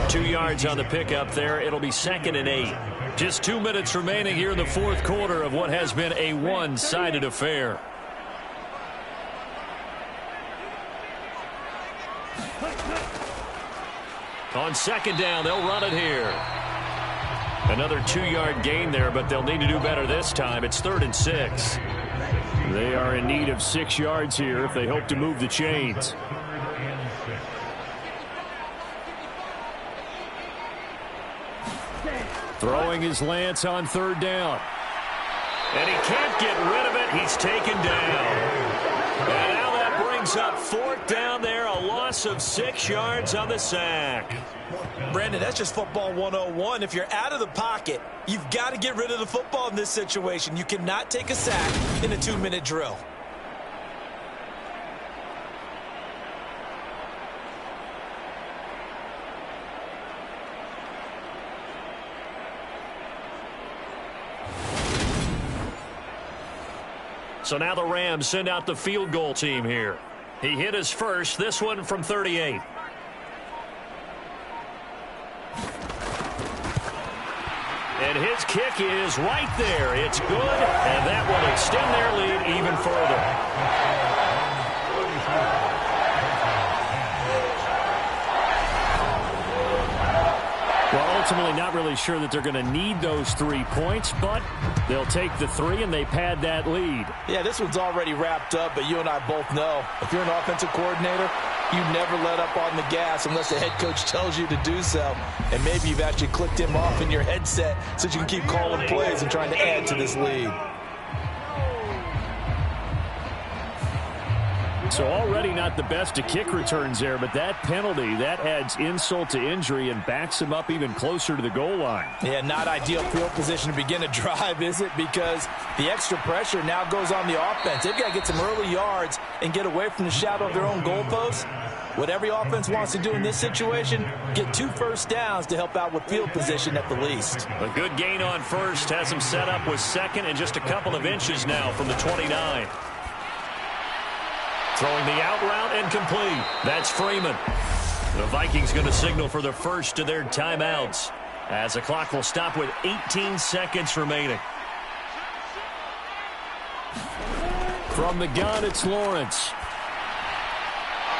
2 yards on the pickup there. It'll be 2nd and 8. Just 2 minutes remaining here in the 4th quarter of what has been a one-sided affair. On 2nd down, they'll run it here. Another 2-yard gain there, but they'll need to do better this time. It's 3rd and 6. They are in need of 6 yards here if they hope to move the chains. Throwing his Lance on 3rd down. And he can't get rid of it. He's taken down. And now that brings brings up fourth down there, a loss of 6 yards on the sack. Brandon, that's just football 101. If you're out of the pocket, you've got to get rid of the football in this situation. You cannot take a sack in a 2-minute drill. So now the Rams send out the field goal team here. He hit his first, this one from 38. And his kick is right there. It's good, and that will extend their lead even further. Well, ultimately not really sure that they're going to need those 3 points, but they'll take the 3 and they pad that lead. Yeah, this one's already wrapped up, but you and I both know if you're an offensive coordinator, you never let up on the gas unless the head coach tells you to do so. And maybe you've actually clicked him off in your headset so you can keep calling plays and trying to add to this lead. So already not the best of kick returns there, but that penalty, that adds insult to injury and backs him up even closer to the goal line. Yeah, not ideal field position to begin a drive, is it? Because the extra pressure now goes on the offense. They've got to get some early yards and get away from the shadow of their own goalposts. What every offense wants to do in this situation, get 2 first downs to help out with field position at the least. A good gain on first has him set up with second and just a couple of inches now from the 29. Throwing the out route and complete. That's Freeman. The Vikings going to signal for the first of their timeouts as the clock will stop with 18 seconds remaining. From the gun, it's Lawrence.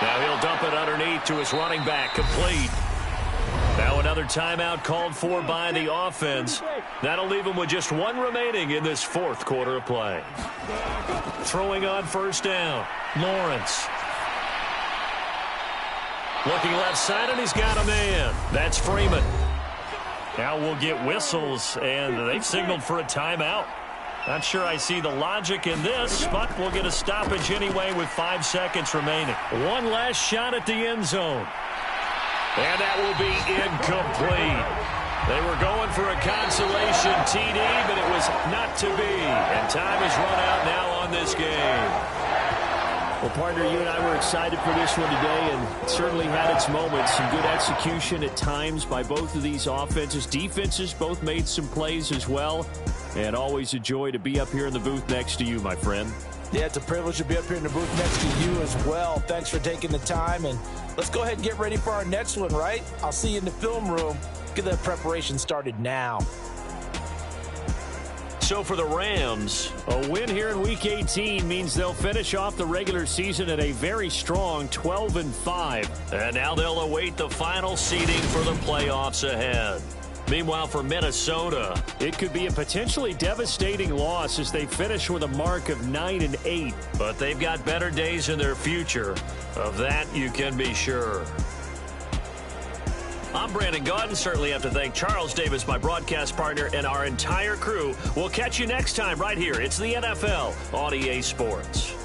Now he'll dump it underneath to his running back. Complete. Now another timeout called for by the offense. That'll leave him with just 1 remaining in this 4th quarter of play. Throwing on first down. Lawrence. Looking left side, and he's got a man. That's Freeman. Now we'll get whistles, and they've signaled for a timeout. Not sure I see the logic in this, but we'll get a stoppage anyway with 5 seconds remaining. One last shot at the end zone. And that will be incomplete. They were going for a consolation TD, but it was not to be. And time has run out now on this game. Well, partner, you and I were excited for this one today, and it certainly had its moments. Some good execution at times by both of these offenses. Defenses both made some plays as well. And always a joy to be up here in the booth next to you, my friend. Yeah, it's a privilege to be up here in the booth next to you as well. Thanks for taking the time, and let's go ahead and get ready for our next one, right? I'll see you in the film room. Get that preparation started now. So for the Rams, a win here in Week 18 means they'll finish off the regular season at a very strong 12-5. And now they'll await the final seeding for the playoffs ahead. Meanwhile, for Minnesota, it could be a potentially devastating loss as they finish with a mark of 9-8. But they've got better days in their future. Of that, you can be sure. I'm Brandon Gaudin. Certainly have to thank Charles Davis, my broadcast partner, and our entire crew. We'll catch you next time right here. It's the NFL on EA Sports.